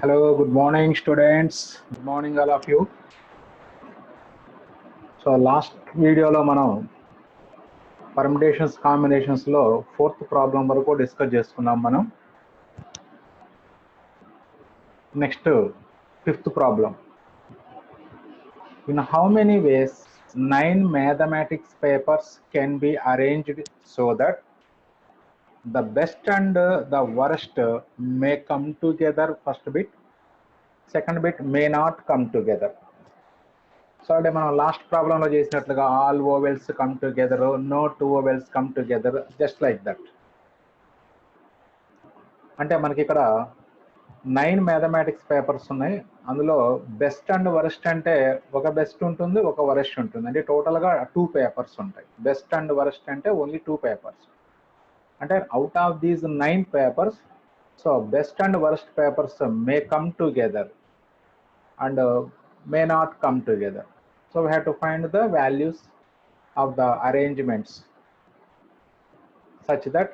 Hello, good morning, students. Good morning, all of you. So, last video lo manam permutations, combinations lo fourth problem varaku discuss cheskunnam manam. Next, fifth problem. In how many ways 9 mathematics papers can be arranged so that the best and the worst may come together? First bit, second bit may not come together. So అంటే మనం last ప్రాబ్లంలో చేసినట్లుగా all vowels come together, no two vowels come together, just like that. అంటే మనకి ఇక్కడ 9 mathematics papers ఉన్నాయి. అందులో best and worst అంటే ఒక బెస్ట్ ఉంటుంది, ఒక వరస్ట్ ఉంటుంది. అంటే టోటల్గా 2 పేపర్స్ ఉంటాయి. బెస్ట్ అండ్ వరస్ట్ అంటే ఓన్లీ 2 పేపర్స్. అంటే out of these 9 papers, so best and worst papers may come together and may not come together. So we have to find the values of the arrangements such that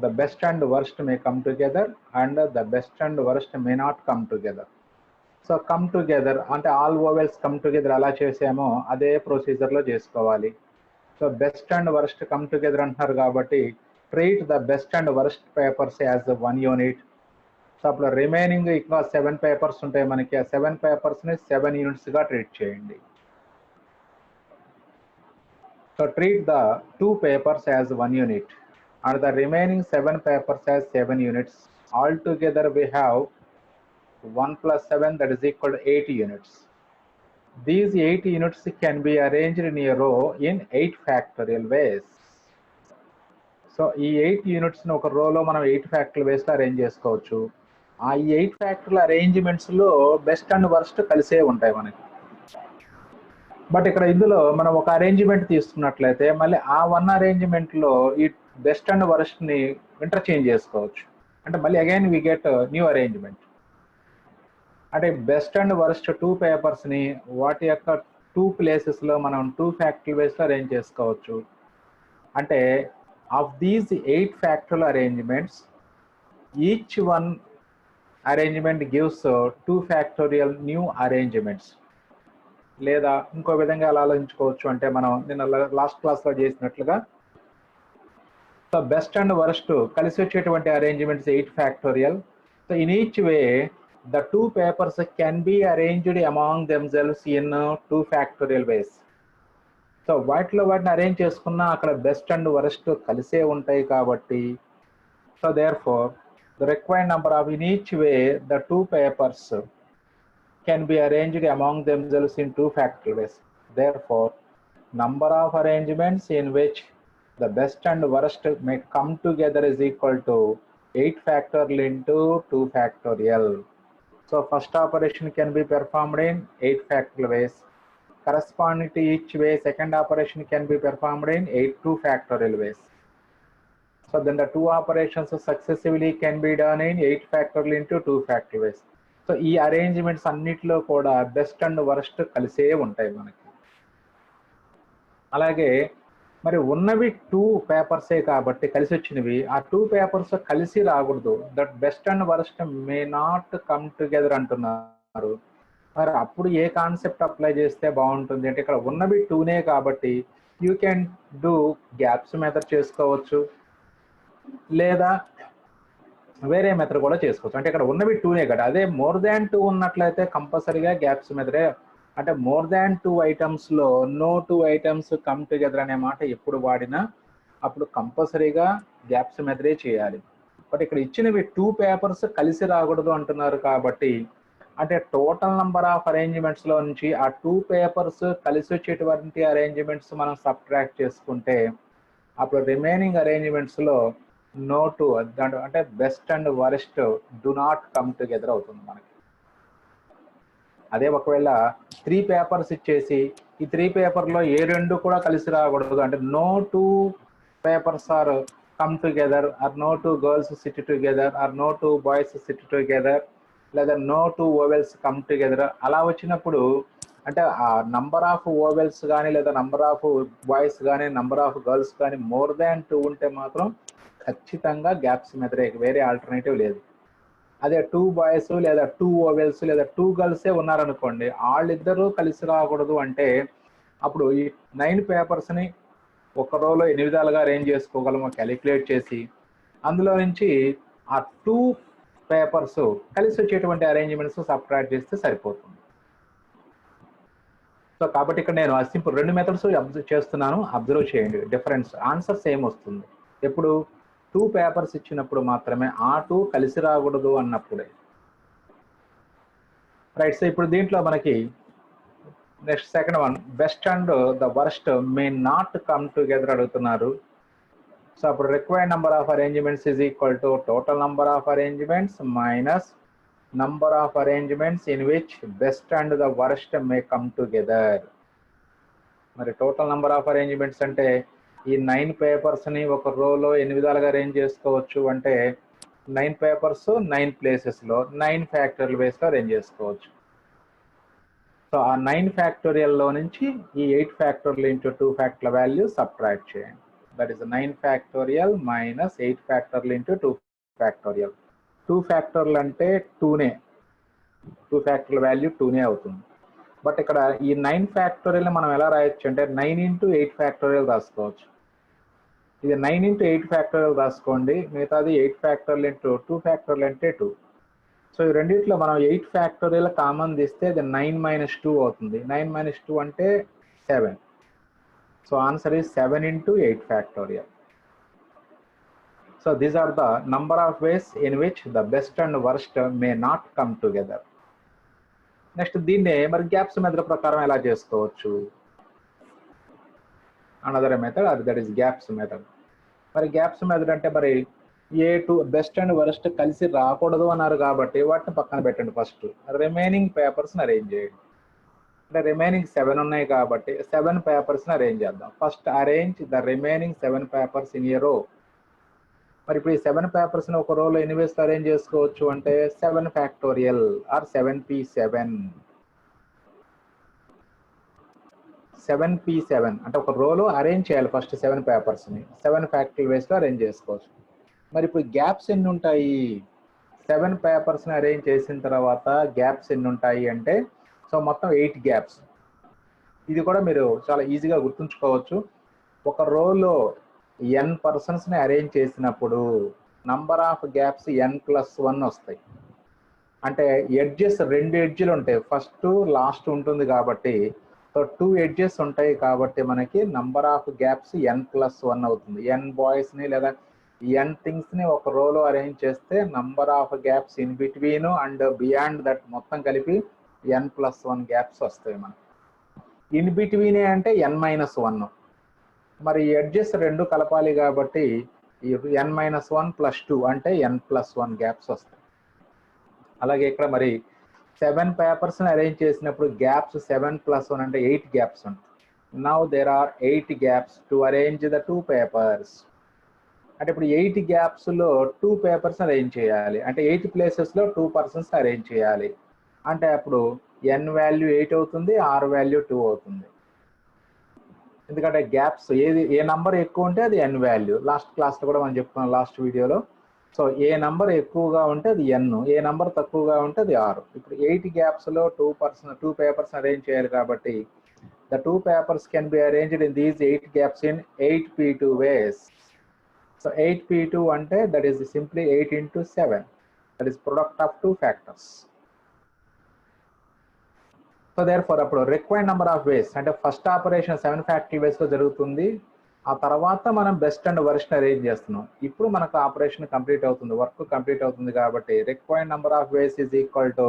the best and worst may come together and the best and worst may not come together. So come together అంటే all vowels come together అలా చేసామో అదే ప్రొసీజర్లో చేసుకోవాలి. So best and worst come together అంటున్నారు కాబట్టి treat the best and worst papers as 1 unit. So అప్పుడు remaining ఇంకా 7 papers ఉంటాయి మనకి. ఆ 7 పేపర్స్ని 7 యూనిట్స్గా ట్రీట్ చేయండి. So treat the 2 papers as 1 unit and the remaining 7 papers as 7 units. All together we have 1 + 7 that is equal to 8 units. These 8 units can be arranged in a row in 8 factorial ways. So ఈ 8 యూనిట్స్ని ఒక రోలో మనం 8 ఫ్యాక్టరియల్ వేస్లో arrange చేసుకోవచ్చు. ఆ 8 ఫ్యాక్టరీల అరేంజ్మెంట్స్లో best and worst కలిసే ఉంటాయి మనకి. బట్ ఇక్కడ ఇందులో మనం ఒక అరేంజ్మెంట్ తీసుకున్నట్లయితే మళ్ళీ ఆ 1 అరేంజ్మెంట్లో ఈ బెస్ట్ అండ్ వర్స్ట్ని ఇంటర్చేంజ్ చేసుకోవచ్చు. అంటే మళ్ళీ again we get new arrangement. అంటే బెస్ట్ అండ్ వర్స్ట్ 2 పేపర్స్ని వాటి యొక్క 2 ప్లేసెస్లో మనం 2 ఫ్యాక్టరీ వేస్లో అరేంజ్ చేసుకోవచ్చు. అంటే ఆఫ్ దీస్ 8 ఫ్యాక్టరీల arrangements each one arrangement gives 2 factorial new arrangements. లేదా ఇంకో విధంగా ఎలా ఆలోచించుకోవచ్చు అంటే మనం నిన్న లాస్ట్ క్లాస్లో చేసినట్లుగా సో బెస్ట్ అండ్ వరస్ట్ కలిసి వచ్చేటువంటి arrangements 8 factorial. So in each way the 2 papers can be arranged among themselves in 2 factorial ways. So వాటిని అరేంజ్ చేసుకున్నా అక్కడ బెస్ట్ అండ్ వరస్ట్ కలిసే ఉంటాయి కాబట్టి so therefore the required number of in each way the 2 papers can be arranged among themselves in 2 factorial ways. Therefore, number of arrangements in which the best and worst may come together is equal to 8 factorial into 2 factorial. So first operation can be performed in 8 factorial ways. Corresponding to each way, second operation can be performed in 8 2 factorial ways. So then the 2 operations successively can be done in 8 factorial into 2 factorial ways. So ఈ arrangements అన్నిటిలో కూడా best and worst కలిసే ఉంటాయి మనకి. అలాగే మరి ఉన్నవి 2 పేపర్సే కాబట్టి కలిసి వచ్చినవి ఆ 2 పేపర్స్ కలిసి రాకూడదు. That best and worst may not come together అంటున్నారు. మరి అప్పుడు ఏ కాన్సెప్ట్ అప్లై చేస్తే బాగుంటుంది అంటే ఇక్కడ ఉన్నవి 2నే కాబట్టి you can do gaps method చేసుకోవచ్చు, లేదా వేరే మెథడ్ కూడా చేసుకోవచ్చు. అంటే ఇక్కడ ఉన్నవి 2నే కదా. అదే మోర్ దాన్ 2 ఉన్నట్లయితే కంపల్సరీగా గ్యాప్స్ మెథడే. అంటే మోర్ దాన్ 2 ఐటమ్స్లో నో 2 ఐటమ్స్ కమ్ టుగెదర్ అనే మాట ఎప్పుడు వాడినా అప్పుడు కంపల్సరీగా గ్యాప్స్ మెథడే చేయాలి. బట్ ఇక్కడ ఇచ్చినవి 2 పేపర్స్ కలిసి రాకూడదు అంటున్నారు కాబట్టి అంటే టోటల్ నెంబర్ ఆఫ్ అరేంజ్మెంట్స్లో నుంచి ఆ 2 పేపర్స్ కలిసి వచ్చేటువంటి అరేంజ్మెంట్స్ మనం సబ్ట్రాక్ట్ చేసుకుంటే అప్పుడు రిమైనింగ్ అరేంజ్మెంట్స్లో నో 2 అంటే best and worst do not come together అవుతుంది మనకి. అదే ఒకవేళ 3 పేపర్స్ ఇచ్చేసి ఈ 3 పేపర్లో ఏ 2 కూడా కలిసి రాకూడదు అంటే no 2 papers are come together or no 2 girls sit together or no 2 boys sit together లేదా నో 2 ఓవెల్స్ కమ్ టుగెదర్ అలా వచ్చినప్పుడు అంటే ఆ నంబర్ ఆఫ్ ఓవెల్స్ కానీ లేదా నంబర్ ఆఫ్ బాయ్స్ కానీ నంబర్ ఆఫ్ గర్ల్స్ కానీ మోర్ దాన్ 2 ఉంటే మాత్రం ఖచ్చితంగా గ్యాప్స్ మెథడే, వేరే ఆల్టర్నేటివ్ లేదు. అదే 2 బాయ్స్ లేదా 2 ఓవెల్స్ లేదా 2 గర్ల్సే ఉన్నారనుకోండి, వాళ్ళిద్దరూ కలిసి రాకూడదు అంటే అప్పుడు ఈ 9 పేపర్స్ని ఒక రోలో ఎన్ని విధాలుగా అరేంజ్ చేసుకోగలమో క్యాలిక్యులేట్ చేసి అందులో నుంచి ఆ 2 పేపర్స్ కలిసి వచ్చేటువంటి అరేంజ్మెంట్స్ సబ్ట్రాక్ట్ చేస్తే సరిపోతుంది. సో కాబట్టి ఇక్కడ నేను సింపుల్ 2 మెథడ్స్ అబ్జర్వ్ చేస్తున్నాను, అబ్జర్వ్ చేయండి. డిఫరెన్స్ ఆన్సర్ సేమ్ వస్తుంది. ఎప్పుడు 2 పేపర్స్ ఇచ్చినప్పుడు మాత్రమే, ఆ 2 కలిసి రాకూడదు అన్నప్పుడే. రైట్. సో ఇప్పుడు దీంట్లో మనకి next second one, best and the worst may not come together అడుగుతున్నారు. సో అప్పుడు required number of arrangements is equal to total number of arrangements minus number of arrangements in which best and the worst may come together. మరి total number of arrangements అంటే ఈ 9 పేపర్స్ని ఒక రోలో ఎన్ని విధాలుగా arrange చేసుకోవచ్చు అంటే 9 పేపర్స్ 9 ప్లేసెస్లో 9 ఫ్యాక్టోరియల్ బేస్లో అరేంజ్ చేసుకోవచ్చు. సో ఆ 9 ఫ్యాక్టోరియల్లో నుంచి ఈ 8 factorial into 2 factorial value subtract చేయండి. That is 9 factorial minus 8 factorial into 2 factorial. 2 factorial అంటే 2నే, 2 ఫ్యాక్టోరియల్ వాల్యూ 2నే అవుతుంది. బట్ ఇక్కడ ఈ 9 ఫ్యాక్టోరియల్ మనం ఎలా రాయొచ్చు అంటే 9 ఇంటూ 8 ఫ్యాక్టోరియల్ రాసుకోవచ్చు. ఇది 9 ఇంటూ 8 ఫ్యాక్టోరియల్ రాసుకోండి, మిగతాది 8 ఫ్యాక్టోరియల్ ఇంటూ 2 ఫ్యాక్టోరియల్ అంటే 2. సో ఈ రెండింటిలో మనం 8 ఫ్యాక్టోరియల్ కామన్ తీస్తే అది 9 మైనస్ 2 అవుతుంది. 9 మైనస్ 2 అంటే 7. So answer is 7 into 8 factorial. So these are the number of ways in which the best and worst may not come together. Next దీన్నే మరి గ్యాప్స్ మెథడ్ ప్రకారం ఎలా చేసుకోవచ్చు? అనదర్ మెథడ్ అది దట్ ఈస్ గ్యాప్స్ మెథడ్. మరి gaps method అంటే మరి ఏ2 best and worst కలిసి రాకూడదు అన్నారు కాబట్టి వాటిని పక్కన పెట్టండి. ఫస్ట్ రిమైనింగ్ పేపర్స్ని అరేంజ్ చేయండి. అంటే రిమైనింగ్ 7 ఉన్నాయి కాబట్టి 7 పేపర్స్ని అరేంజ్ చేద్దాం. First arrange the remaining 7 papers in a రో. మరి ఇప్పుడు ఈ 7 పేపర్స్ని ఒక రోలో ఎన్ని వేస్ అరేంజ్ చేసుకోవచ్చు అంటే 7 ఫ్యాక్టోరియల్ ఆర్ 7p7. 7p7 అంటే ఒక రోలో అరేంజ్ చేయాలి ఫస్ట్ 7 పేపర్స్ని 7 ఫ్యాక్టోరియల్ వేస్లో అరేంజ్ చేసుకోవచ్చు. మరి ఇప్పుడు గ్యాప్స్ ఎన్ని ఉంటాయి? 7 పేపర్స్ని అరేంజ్ చేసిన తర్వాత గ్యాప్స్ ఎన్ని ఉంటాయి అంటే సో మొత్తం 8 గ్యాప్స్. ఇది కూడా మీరు చాలా ఈజీగా గుర్తుంచుకోవచ్చు. ఒక రోలో n పర్సన్స్ని అరేంజ్ చేసినప్పుడు నంబర్ ఆఫ్ గ్యాప్స్ n+1 వస్తాయి. అంటే ఎడ్జెస్ 2 ఎడ్జ్లు ఉంటాయి, ఫస్ట్ లాస్ట్ ఉంటుంది కాబట్టి సో 2 ఎడ్జెస్ ఉంటాయి కాబట్టి మనకి నంబర్ ఆఫ్ గ్యాప్స్ n+1 అవుతుంది. n బాయ్స్ని లేదా n థింగ్స్ని ఒక రోలో అరేంజ్ చేస్తే number of gaps in between and beyond that మొత్తం కలిపి n+1 గ్యాప్స్ వస్తాయి మనకి. ఇన్ బిట్వీనే అంటే n-1. మరి ఎడ్జెస్ 2 కలపాలి కాబట్టి n-1 + 2 అంటే n+1 గ్యాప్స్ వస్తాయి. అలాగే ఇక్కడ మరి 7 పేపర్స్ని అరేంజ్ చేసినప్పుడు గ్యాప్స్ 7+1 అంటే 8 గ్యాప్స్ ఉంటాయి. Now there are 8 gaps to arrange the 2 papers. అంటే ఇప్పుడు 8 గ్యాప్స్లో 2 పేపర్స్ అరేంజ్ చేయాలి. అంటే 8 ప్లేసెస్లో 2 పర్సన్స్ అరేంజ్ చేయాలి. అంటే అప్పుడు n వాల్యూ 8 అవుతుంది, r వాల్యూ 2 అవుతుంది. ఎందుకంటే గ్యాప్స్ ఏ నంబర్ ఎక్కువ ఉంటే అది n వాల్యూ. లాస్ట్ క్లాస్లో కూడా మనం చెప్పుకున్నాం లాస్ట్ వీడియోలో. సో ఏ నంబర్ ఎక్కువగా ఉంటే అది n, ఏ నంబర్ తక్కువగా ఉంటే అది r. ఇప్పుడు 8 గ్యాప్స్లో 2 పేపర్స్ అరేంజ్ చేయాలి కాబట్టి the 2 papers can be arranged in these 8 gaps in 8p2 ways. So 8p2 అంటే that is simply 8 into 7. That is product of 2 factors. So therefore అప్పుడు రిక్వైర్డ్ నెంబర్ ఆఫ్ వేస్ అంటే first operation 7 factory వేస్లో జరుగుతుంది. ఆ తర్వాత మనం best and worst arrange చేస్తున్నాం. ఇప్పుడు మనకు ఆపరేషన్ కంప్లీట్ అవుతుంది, వర్క్ కంప్లీట్ అవుతుంది కాబట్టి required number of ways is equal to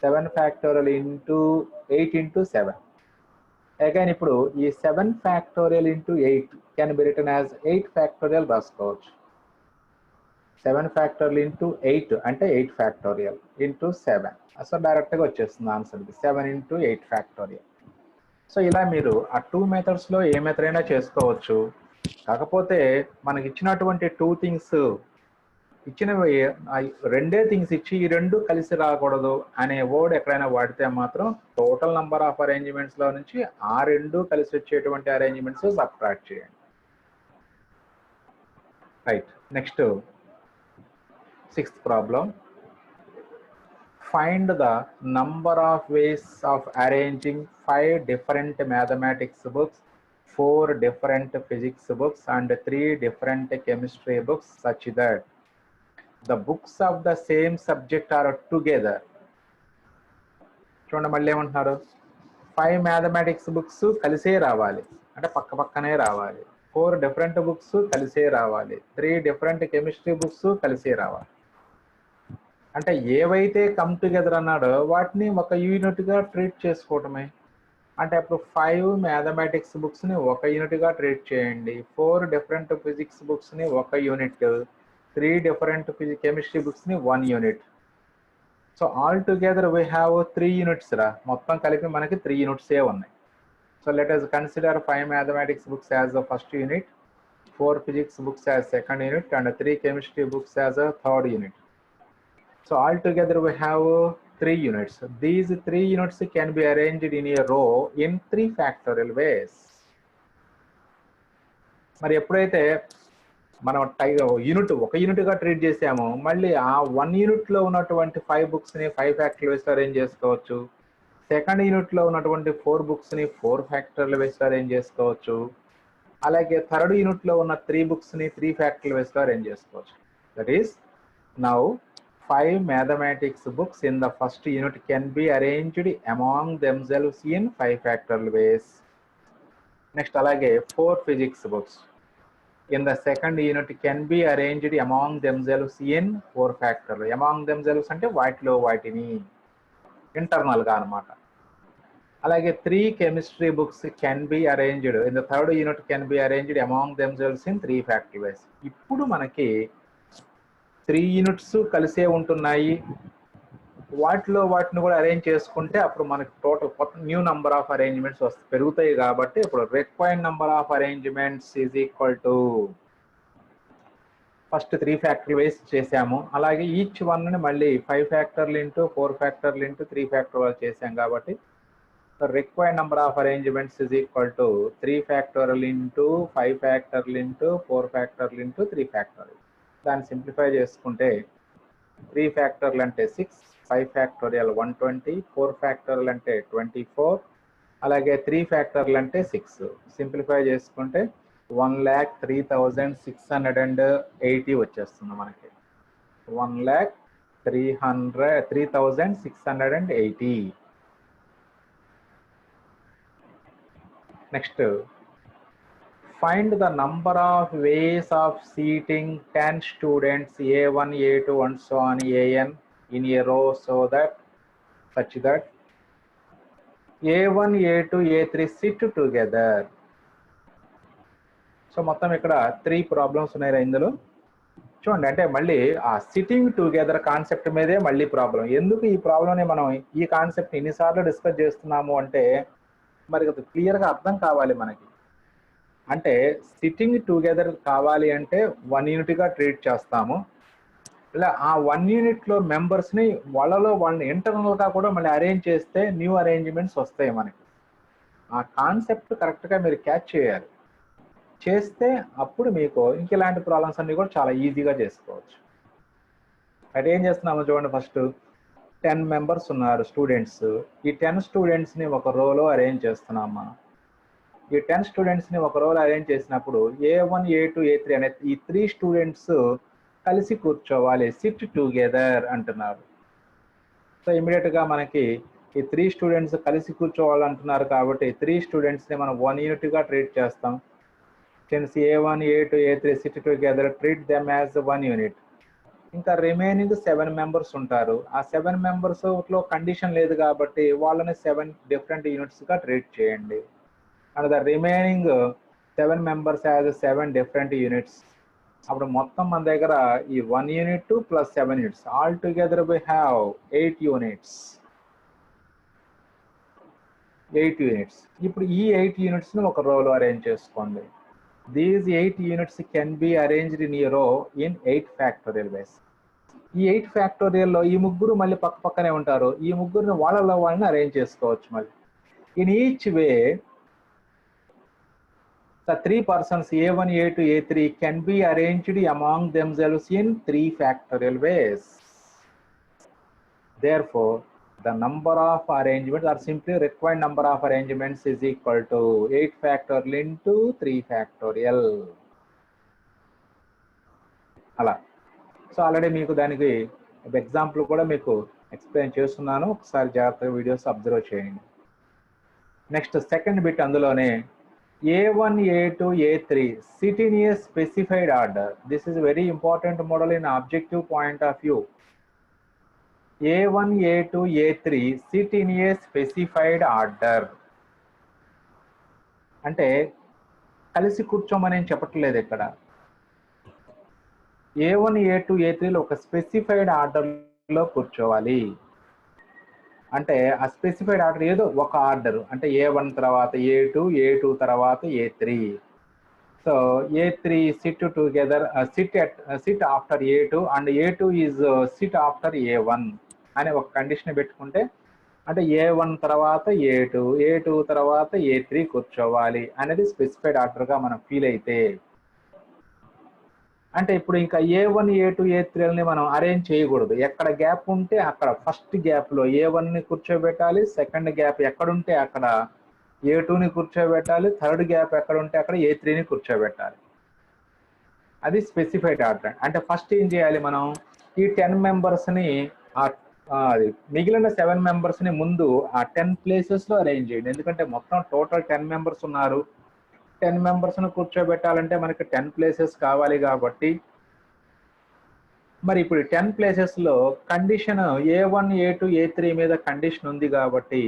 7 factorial into 8 into 7. Again ఇప్పుడు ఈ 7 factorial into 8 can be written as 8 factorial రాసుకోవచ్చు. 7 ఫ్యాక్టోరియల్ ఇంటూ 8 అంటే 8 ఫ్యాక్టోరియల్ ఇంటూ 7. సో డైరెక్ట్గా వచ్చేస్తుంది ఆన్సర్ 7 into 8 ఫ్యాక్టోరియల్. సో ఇలా మీరు ఆ 2 మెథడ్స్లో ఏ మెథడ్ అయినా చేసుకోవచ్చు. కాకపోతే మనకి ఇచ్చినటువంటి 2 థింగ్స్ ఇచ్చినవి 2 థింగ్స్ ఇచ్చి ఈ 2 కలిసి రాకూడదు అనే వర్డ్ ఎక్కడైనా వాడితే మాత్రం టోటల్ నెంబర్ ఆఫ్ అరేంజ్మెంట్స్లో నుంచి ఆ 2 కలిసి వచ్చేటువంటి అరేంజ్మెంట్స్ సబ్ట్రాక్ట్ చేయండి. Right. Next 6th problem. find the number of ways of arranging 5 different mathematics books, 4 different physics books, and 3 different chemistry books such that the books of the same subject are together. చూడండి మళ్ళీ ఏమంటున్నారు, 5 mathematics books కలిసే రావాలి అంటే పక్క పక్కనే రావాలి, 4 different books కలిసే రావాలి, 3 డిఫరెంట్ కెమిస్ట్రీ బుక్స్ కలిసే రావాలి. అంటే ఏవైతే కమ్ టుగెదర్ అన్నాడో వాటిని ఒక యూనిట్గా ట్రీట్ చేసుకోవటమే. అంటే అప్పుడు 5 మ్యాథమెటిక్స్ బుక్స్ని ఒక యూనిట్గా ట్రీట్ చేయండి, 4 డిఫరెంట్ ఫిజిక్స్ బుక్స్ని ఒక యూనిట్, 3 డిఫరెంట్ కెమిస్ట్రీ బుక్స్ని 1 unit. So all together we have 3 units రా, మొత్తం కలిపి మనకి 3 యూనిట్సే ఉన్నాయి. So let us consider 5 mathematics books as the first unit, 4 physics books as second unit, and 3 chemistry books as a third unit. So altogether we have 3 units. These 3 units can be arranged in a row in 3 factorial ways. మరి ఎప్పుడైతే మనం unit ఒక యూనిట్గా treat చేసామో మళ్ళీ ఆ 1 యూనిట్లో ఉన్నటువంటి 5 బుక్స్ని 5 ఫ్యాక్టరియల్ వేస్లో అరేంజ్ చేసుకోవచ్చు, సెకండ్ యూనిట్లో ఉన్నటువంటి 4 బుక్స్ని 4 ఫ్యాక్టరియల్ వేస్లో అరేంజ్ చేసుకోవచ్చు, అలాగే థర్డ్ యూనిట్లో ఉన్న 3 బుక్స్ని 3 ఫ్యాక్టరియల్ వేస్లో అరేంజ్ చేసుకోవచ్చు. That is now 5 mathematics books in the first unit can be arranged among themselves in 5 factorial ways. Next alage 4 physics books in the second unit can be arranged among themselves in 4 factorial. Among themselves ante vaatilo vaatini internal ga anamata. Alage 3 chemistry books can be arranged in the third unit can be arranged among themselves in 3 factorial ways. Ippudu manaki 3 units కలిసే ఉంటున్నాయి, వాటిని కూడా arrange చేసుకుంటే అప్పుడు మనకి total కొత్త new number of arrangements పెరుగుతాయి. కాబట్టి ఇప్పుడు required number of arrangements is equal to first 3 ఫ్యాక్టరియల్ వేస్ చేసాము, అలాగే ఈచ్ వన్ని మళ్ళీ 5 ఫ్యాక్టర్లు ఇంటూ 4 ఫ్యాక్టర్లు ఇంటూ 3 ఫ్యాక్టరియల్ చేసాం. కాబట్టి required number of arrangements is equal to 3 factorial into 5 ఫ్యాక్టర్లు ఇంటూ 4 ఫ్యాక్టర్లు ఇంటూ 3 ఫ్యాక్టరియల్. దాన్ని సింప్లిఫై చేసుకుంటే 3 ఫ్యాక్టర్లు అంటే 6, 5 ఫ్యాక్టోరియల్ 120, 4 ఫ్యాక్టర్లు అంటే 24, అలాగే 3 ఫ్యాక్టర్లు అంటే 6. సింప్లిఫై చేసుకుంటే 1,03,680 వచ్చేస్తుంది మనకి. 1,03,680. Next find the number of ways of seating 10 students A1, A2 and so on AN in a row such that A1, A2, A3 sit together. So మొత్తం ఇక్కడ 3 ప్రాబ్లమ్స్ ఉన్నాయి ఇందులో చూడండి. అంటే మళ్ళీ ఆ సిట్టింగ్ టుగెదర్ కాన్సెప్ట్ మీదే మళ్ళీ ప్రాబ్లం. ఎందుకు ఈ ప్రాబ్లంని మనం ఈ కాన్సెప్ట్ ఎన్నిసార్లు డిస్కస్ చేస్తున్నాము అంటే మరి క్లియర్గా అర్థం కావాలి మనకి. అంటే సిట్టింగ్ టుగెదర్ కావాలి అంటే 1 యూనిట్గా ట్రీట్ చేస్తాము, ఇలా ఆ 1 యూనిట్లో మెంబర్స్ని వాళ్ళని ఇంటర్నల్గా కూడా మళ్ళీ అరేంజ్ చేస్తే న్యూ అరేంజ్మెంట్స్ వస్తాయి మనకి. ఆ కాన్సెప్ట్ కరెక్ట్గా మీరు క్యాచ్ చేయాలి, చేస్తే అప్పుడు మీకు ఇంక ఇలాంటి ప్రాబ్లమ్స్ అన్ని కూడా చాలా ఈజీగా చేసుకోవచ్చు. అంటే ఏం చేస్తున్నాము చూడండి, ఫస్ట్ 10 మెంబర్స్ ఉన్నారు స్టూడెంట్స్. ఈ 10 స్టూడెంట్స్ని ఒక రోలో అరేంజ్ చేస్తున్నాం మనం. ఈ 10 స్టూడెంట్స్ని ఒక రోలో అరేంజ్ చేసినప్పుడు A1, A2, A3 అనే ఈ 3 స్టూడెంట్స్ కలిసి కూర్చోవాలి, సిట్ టుగెదర్ అంటున్నారు. సో ఇమీడియట్గా మనకి ఈ 3 స్టూడెంట్స్ కలిసి కూర్చోవాలంటున్నారు కాబట్టి 3 స్టూడెంట్స్ని మనం 1 యూనిట్గా ట్రీట్ చేస్తాం. Since A1, A2, A3 SIT together, treat them as 1 unit. ఇంకా రిమైనింగ్ 7 మెంబర్స్ ఉంటారు. ఆ 7 మెంబర్స్లో కండిషన్ లేదు కాబట్టి వాళ్ళని 7 డిఫరెంట్ యూనిట్స్గా ట్రీట్ చేయండి. And the remaining 7 members has 7 different units. అప్పుడు మొత్తం మన దగ్గర ఈ 1 unit plus 7 units all together we have 8 units. 8 units. ఇప్పుడు ఈ 8 యూనిట్స్ని ఒక రోలో అరేంజ్ చేసుకోండి. These 8 units can be arranged in a రో ఇన్ 8 ఫ్యాక్టోరియల్ వేస్. ఈ 8 ఫ్యాక్టోరియల్లో ఈ ముగ్గురు మళ్ళీ పక్క పక్కనే ఉంటారు. ఈ ముగ్గురిని వాళ్ళని అరేంజ్ చేసుకోవచ్చు మళ్ళీ. In each way the 3 persons A1, A2, A3 can be arranged among themselves in 3 factorial ways. Therefore, the number of arrangements or simply required number of arrangements is equal to 8 factorial into 3 factorial. అలా. So already మీకు దానికి example కూడా మీకు explain చేస్తున్నాను, ఒకసారి జాగ్రత్తగా videos observe చేయండి. Next second bit అందులోనే A1, A2, A3 sit in a specified order. This is a very important model in objective point of view. A1, A2, A3 sit in a specified order. అంటే కలిసి కూర్చోమని చెప్పట్లేదు ఇక్కడ. A1, A2, A3లో ఒక specified ఆర్డర్లో కూర్చోవాలి. అంటే ఆ స్పెసిఫైడ్ ఆర్డర్ ఏదో ఒక ఆర్డర్, అంటే A1 తర్వాత A2, A2 తర్వాత A3. So A3 sit together, sit after A2 and A2 is sit after A1 అనే ఒక కండిషన్ పెట్టుకుంటే, అంటే A1 తర్వాత A2, A2 తర్వాత A3 కూర్చోవాలి అనేది స్పెసిఫైడ్ ఆర్డర్గా మనం ఫీల్ అయితే, అంటే ఇప్పుడు ఇంకా A1, A2, A3ని మనం అరేంజ్ చేయకూడదు. ఎక్కడ గ్యాప్ ఉంటే అక్కడ ఫస్ట్ గ్యాప్లో A1ని కూర్చోబెట్టాలి, సెకండ్ గ్యాప్ ఎక్కడుంటే అక్కడ A2ని కూర్చోబెట్టాలి, థర్డ్ గ్యాప్ ఎక్కడ ఉంటే అక్కడ A3ని కూర్చోబెట్టాలి. అది స్పెసిఫైడ్ ఆర్డర్. అంటే ఫస్ట్ ఏం చేయాలి, మనం ఈ 10 మెంబర్స్ని అది మిగిలిన 7 మెంబర్స్ని ముందు ఆ 10 ప్లేసెస్లో అరేంజ్ చేయండి. ఎందుకంటే మొత్తం టోటల్ 10 మెంబర్స్ ఉన్నారు, 10 మెంబర్స్ను కూర్చోబెట్టాలంటే మనకి 10 ప్లేసెస్ కావాలి. కాబట్టి మరి ఇప్పుడు 10 ప్లేసెస్లో కండిషన్ A1, A2, A3 మీద కండిషన్ ఉంది కాబట్టి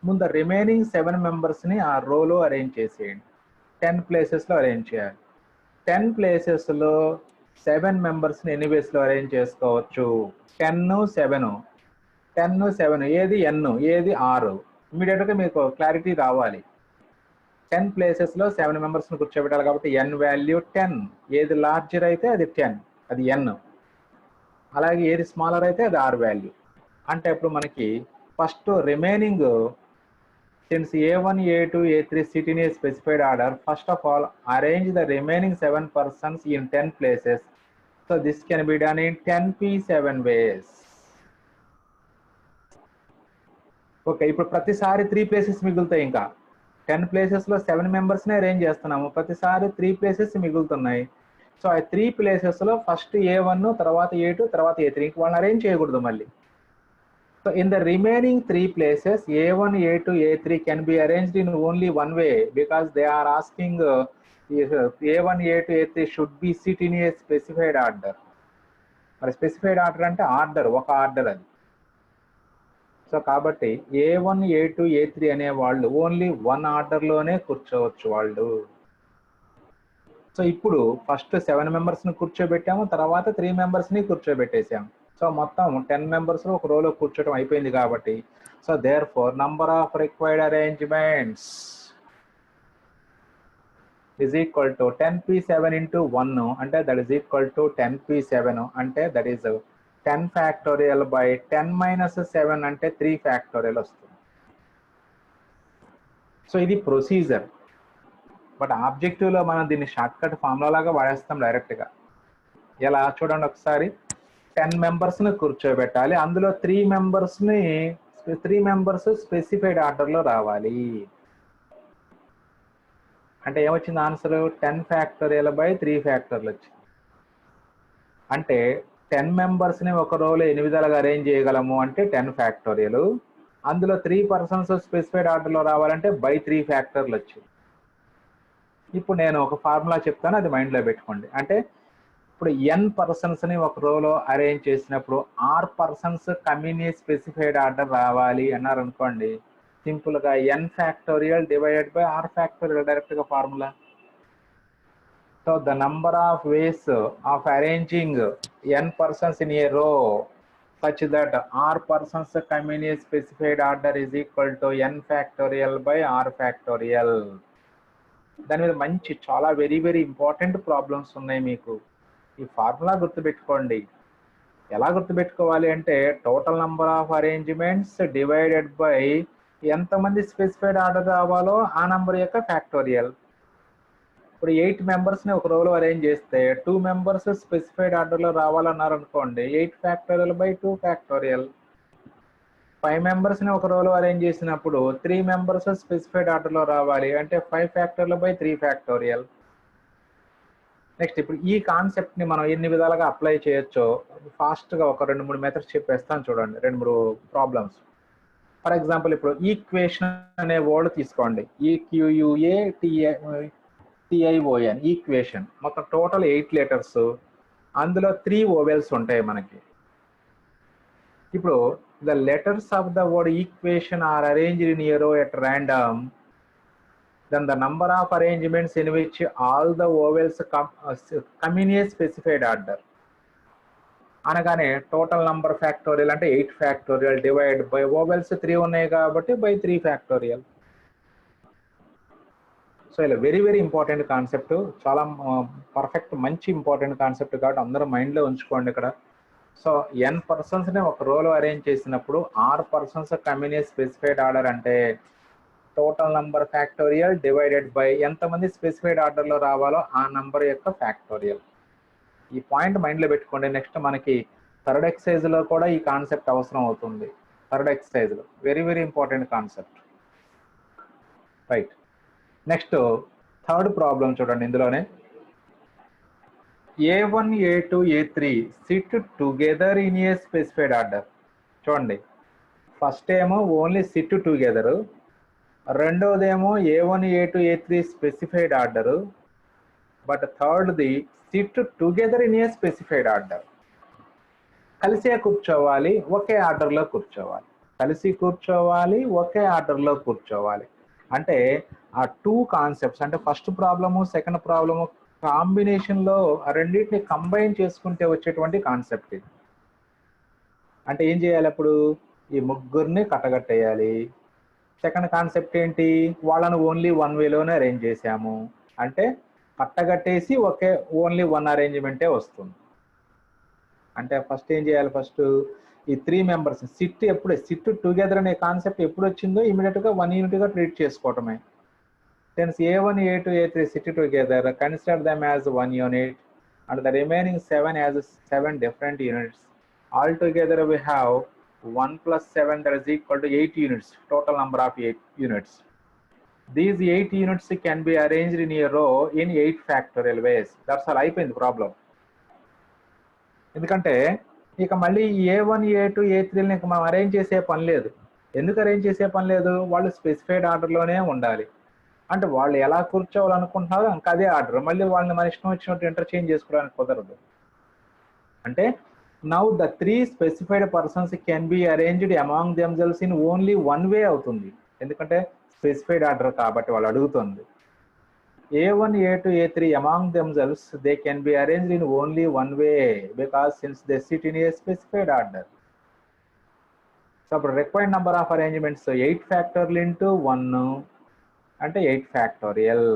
ముందు రిమైనింగ్ 7 మెంబర్స్ని ఆ రోలో అరేంజ్ చేసేయండి. 10 ప్లేసెస్లో అరేంజ్ చేయాలి. 10 ప్లేసెస్లో 7 మెంబర్స్ని ఎన్ని వేస్లో అరేంజ్ చేసుకోవచ్చు? 10, 7. 10, 7 ఏది N, ఏది R? ఇమీడియట్గా మీకు క్లారిటీ రావాలి. 10 ప్లేసెస్లో 7 మెంబర్స్ని కూర్చోబెట్టాలి కాబట్టి N వాల్యూ 10. ఏది లార్జర్ అయితే అది 10, అది N. అలాగే ఏది స్మాలర్ అయితే అది R వాల్యూ. అంటే ఇప్పుడు మనకి first remaining, since A1, A2, A3 sit in a specified order, first of all arrange the remaining 7 persons in 10 places. So this can be done in 10p7 ways. Okay, ఇప్పుడు ప్రతిసారి 3 places మిగులుతాయి. ఇంకా 10 ప్లేసెస్లో 7 మెంబర్స్ని arrange చేస్తున్నాము, ప్రతిసారి 3 places మిగులుతున్నాయి. So ఆ 3 ప్లేసెస్లో ఫస్ట్ A1, తర్వాత A2, తర్వాత A3, వాళ్ళని అరేంజ్ చేయకూడదు మళ్ళీ. So in the remaining 3 places A1, A2, A3 can be arranged in only one way, because they are asking A1, A2, A3 should be sit in a specified order. మరి specified order అంటే order, ఒక order అది. So కాబట్టి A1, A2, A3 అనే వాళ్ళు only one ఆర్డర్లోనే కూర్చోవచ్చు వాళ్ళు. So ఇప్పుడు ఫస్ట్ 7 మెంబర్స్ని కూర్చోబెట్టాము, తర్వాత 3 మెంబర్స్ని కూర్చోబెట్టేసాము. సో మొత్తం 10 మెంబర్స్ ఒక రోలో కూర్చోవడం అయిపోయింది కాబట్టి, so therefore number of required arrangements is equal to 10p7 into 1, అంటే that is equal to 10p7, అంటే that is 10 factorial by 10 minus 7 అంటే 3 factorial వస్తుంది. సో ఇది ప్రొసీజర్. బట్ ఆబ్జెక్టివ్లో మనం దీన్ని షార్ట్ కట్ ఫార్ములా లాగా వాడేస్తాం డైరెక్ట్గా. ఎలా చూడండి ఒకసారి, 10 మెంబర్స్ని కూర్చోబెట్టాలి, అందులో 3 మెంబర్స్ స్పెసిఫైడ్ ఆర్డర్లో రావాలి. అంటే ఏమొచ్చింది ఆన్సర్? 10 ఫ్యాక్టోరియల్ బై 3 ఫ్యాక్టోరియల్ వచ్చింది. అంటే 10 మెంబర్స్ని ఒక రోలో ఎన్ని విధాలుగా అరేంజ్ చేయగలము అంటే 10 ఫ్యాక్టోరియల్, అందులో 3 పర్సన్స్ స్పెసిఫైడ్ ఆర్డర్లో రావాలంటే బై 3 ఫ్యాక్టోరియల్ వచ్చింది. ఇప్పుడు నేను ఒక ఫార్ములా చెప్తాను, అది మైండ్లో పెట్టుకోండి. అంటే ఇప్పుడు n పర్సన్స్ని ఒక రోలో అరేంజ్ చేసినప్పుడు r persons come in a specified order రావాలి అన్నారు అనుకోండి, సింపుల్గా n factorial divided by r factorial, డైరెక్ట్గా formula. So the number of ways of arranging n persons in a row such that r persons come in a specified order is equal to n factorial by r factorial. దాని మీద మంచి చాలా very very important problems ఉన్నాయి మీకు. ఈ formula గుర్తుపెట్టుకోండి. ఎలా గుర్తుపెట్టుకోవాలి అంటే total number of arrangements divided by ఎంతమంది స్పెసిఫైడ్ ఆర్డర్ రావాలో ఆ నంబర్ యొక్క ఫ్యాక్టోరియల్. ఇప్పుడు 8 మెంబర్స్ని ఒక రోలో అరేంజ్ చేస్తే 2 మెంబర్స్ స్పెసిఫైడ్ ఆర్డర్లో రావాలన్నారు అనుకోండి, 8 ఫ్యాక్టోరియల్ బై 2 ఫ్యాక్టోరియల్. 5 మెంబర్స్ని ఒక రోలో అరేంజ్ చేసినప్పుడు 3 మెంబర్స్ స్పెసిఫైడ్ ఆర్డర్లో రావాలి అంటే 5 ఫ్యాక్టోరియల్ బై 3 ఫ్యాక్టోరియల్. నెక్స్ట్ ఇప్పుడు ఈ కాన్సెప్ట్ని మనం ఎన్ని విధాలుగా అప్లై చేయొచ్చో ఫాస్ట్గా ఒక 2-3 మెథడ్స్ చెప్పేస్తాను చూడండి, 2-3 ప్రాబ్లమ్స్. ఫర్ ఎగ్జాంపుల్ ఇప్పుడు ఈక్వేషన్ అనే వర్డ్ తీసుకోండి, ఈక్యూయుఏ టిఐఓఎన్ ఈక్వేషన్. మొత్తం టోటల్ 8 లెటర్స్, అందులో 3 ఓవెల్స్ ఉంటాయి మనకి. ఇప్పుడు the letters of the word equation are arranged in a row at random, then the number of arrangements in which all the vowels come in a specified order అనగానే total number factorial అంటే 8 factorial divide by vowels 3 ఉన్నాయి కాబట్టి by 3 factorial. So ఇలా very very important concept, చాలా perfect మంచి important concept కాబట్టి అందరూ మైండ్లో ఉంచుకోండి ఇక్కడ. సో n పర్సన్స్ని ఒక రోలో అరేంజ్ చేసినప్పుడు r persons come in a specified order అంటే total number factorial divided by ఎంతమంది స్పెసిఫైడ్ ఆర్డర్లో రావాలో ఆ నంబర్ యొక్క ఫ్యాక్టోరియల్. ఈ పాయింట్ మైండ్లో పెట్టుకోండి. నెక్స్ట్ మనకి థర్డ్ ఎక్సర్సైజ్లో కూడా ఈ కాన్సెప్ట్ అవసరం అవుతుంది. థర్డ్ ఎక్సర్సైజ్లో very very important concept, right. Next third problem చూడండి, ఇందులోనే A1, A2, A3 sit together in a specified order. చూడండి, ఫస్ట్ ఏమో ఓన్లీ సిట్ టుగెదర్, రెండోదేమో A1, A2, A3 specified order, but థర్డ్ది sit together in a specified order. కలిసే కూర్చోవాలి, ఒకే ఆర్డర్లో కూర్చోవాలి, కలిసి కూర్చోవాలి, ఒకే ఆర్డర్లో కూర్చోవాలి. అంటే ఆ 2 కాన్సెప్ట్స్ అంటే ఫస్ట్ ప్రాబ్లము సెకండ్ ప్రాబ్లము కాంబినేషన్లో ఆ రెండింటిని కంబైన్ చేసుకుంటే వచ్చేటువంటి కాన్సెప్ట్ ఇది. అంటే ఏం చేయాలి, అప్పుడు ఈ ముగ్గురిని కట్టగట్టేయాలి. సెకండ్ కాన్సెప్ట్ ఏంటి, వాళ్ళను ఓన్లీ 1 వేలోనే అరేంజ్ చేసాము అంటే కట్టగట్టేసి ఒకే ఓన్లీ 1 అరేంజ్మెంటే వస్తుంది. అంటే ఫస్ట్ ఏం చేయాలి, ఫస్ట్ ఈ 3 మెంబర్స్ సిట్ టుగెదర్ అనే కాన్సెప్ట్ ఎప్పుడు వచ్చిందో ఇమీడియట్గా 1 యూనిట్గా ట్రీట్ చేసుకోవటమే. Since A1, A2, A3 sit together, consider them as 1 unit and the remaining 7 as 7 different units. Altogether we have 1 plus 7 that is equal to 8 units, total number of 8 units. These 8 units can be arranged in a row in 8 factorial ways. That's all అయిపోయింది problem. ఎందుకంటే ఇక మళ్ళీ A1, A2, A3ని మనం arrange చేసే పని లేదు. ఎందుకు arrange చేసే పని లేదు, వాళ్ళు స్పెసిఫైడ్ ఆర్డర్లోనే ఉండాలి. అంటే వాళ్ళు ఎలా కూర్చోవాలనుకుంటున్నారో ఇంకా అదే ఆర్డర్, మళ్ళీ వాళ్ళని మన ఇష్టం వచ్చినట్టు ఇంటర్చేంజ్ చేసుకోవడానికి కుదరదు. అంటే now the 3 specified persons can be arranged among themselves in only 1 వే అవుతుంది. ఎందుకంటే స్పెసిఫైడ్ ఆర్డర్ కాబట్టి వాళ్ళు అడుగుతుంది. A1, A2, A3 among themselves they can be arranged in only 1 way because since they sit in a specified order. So required number of arrangements 8 factorial into 1 అంటే 8 factorial.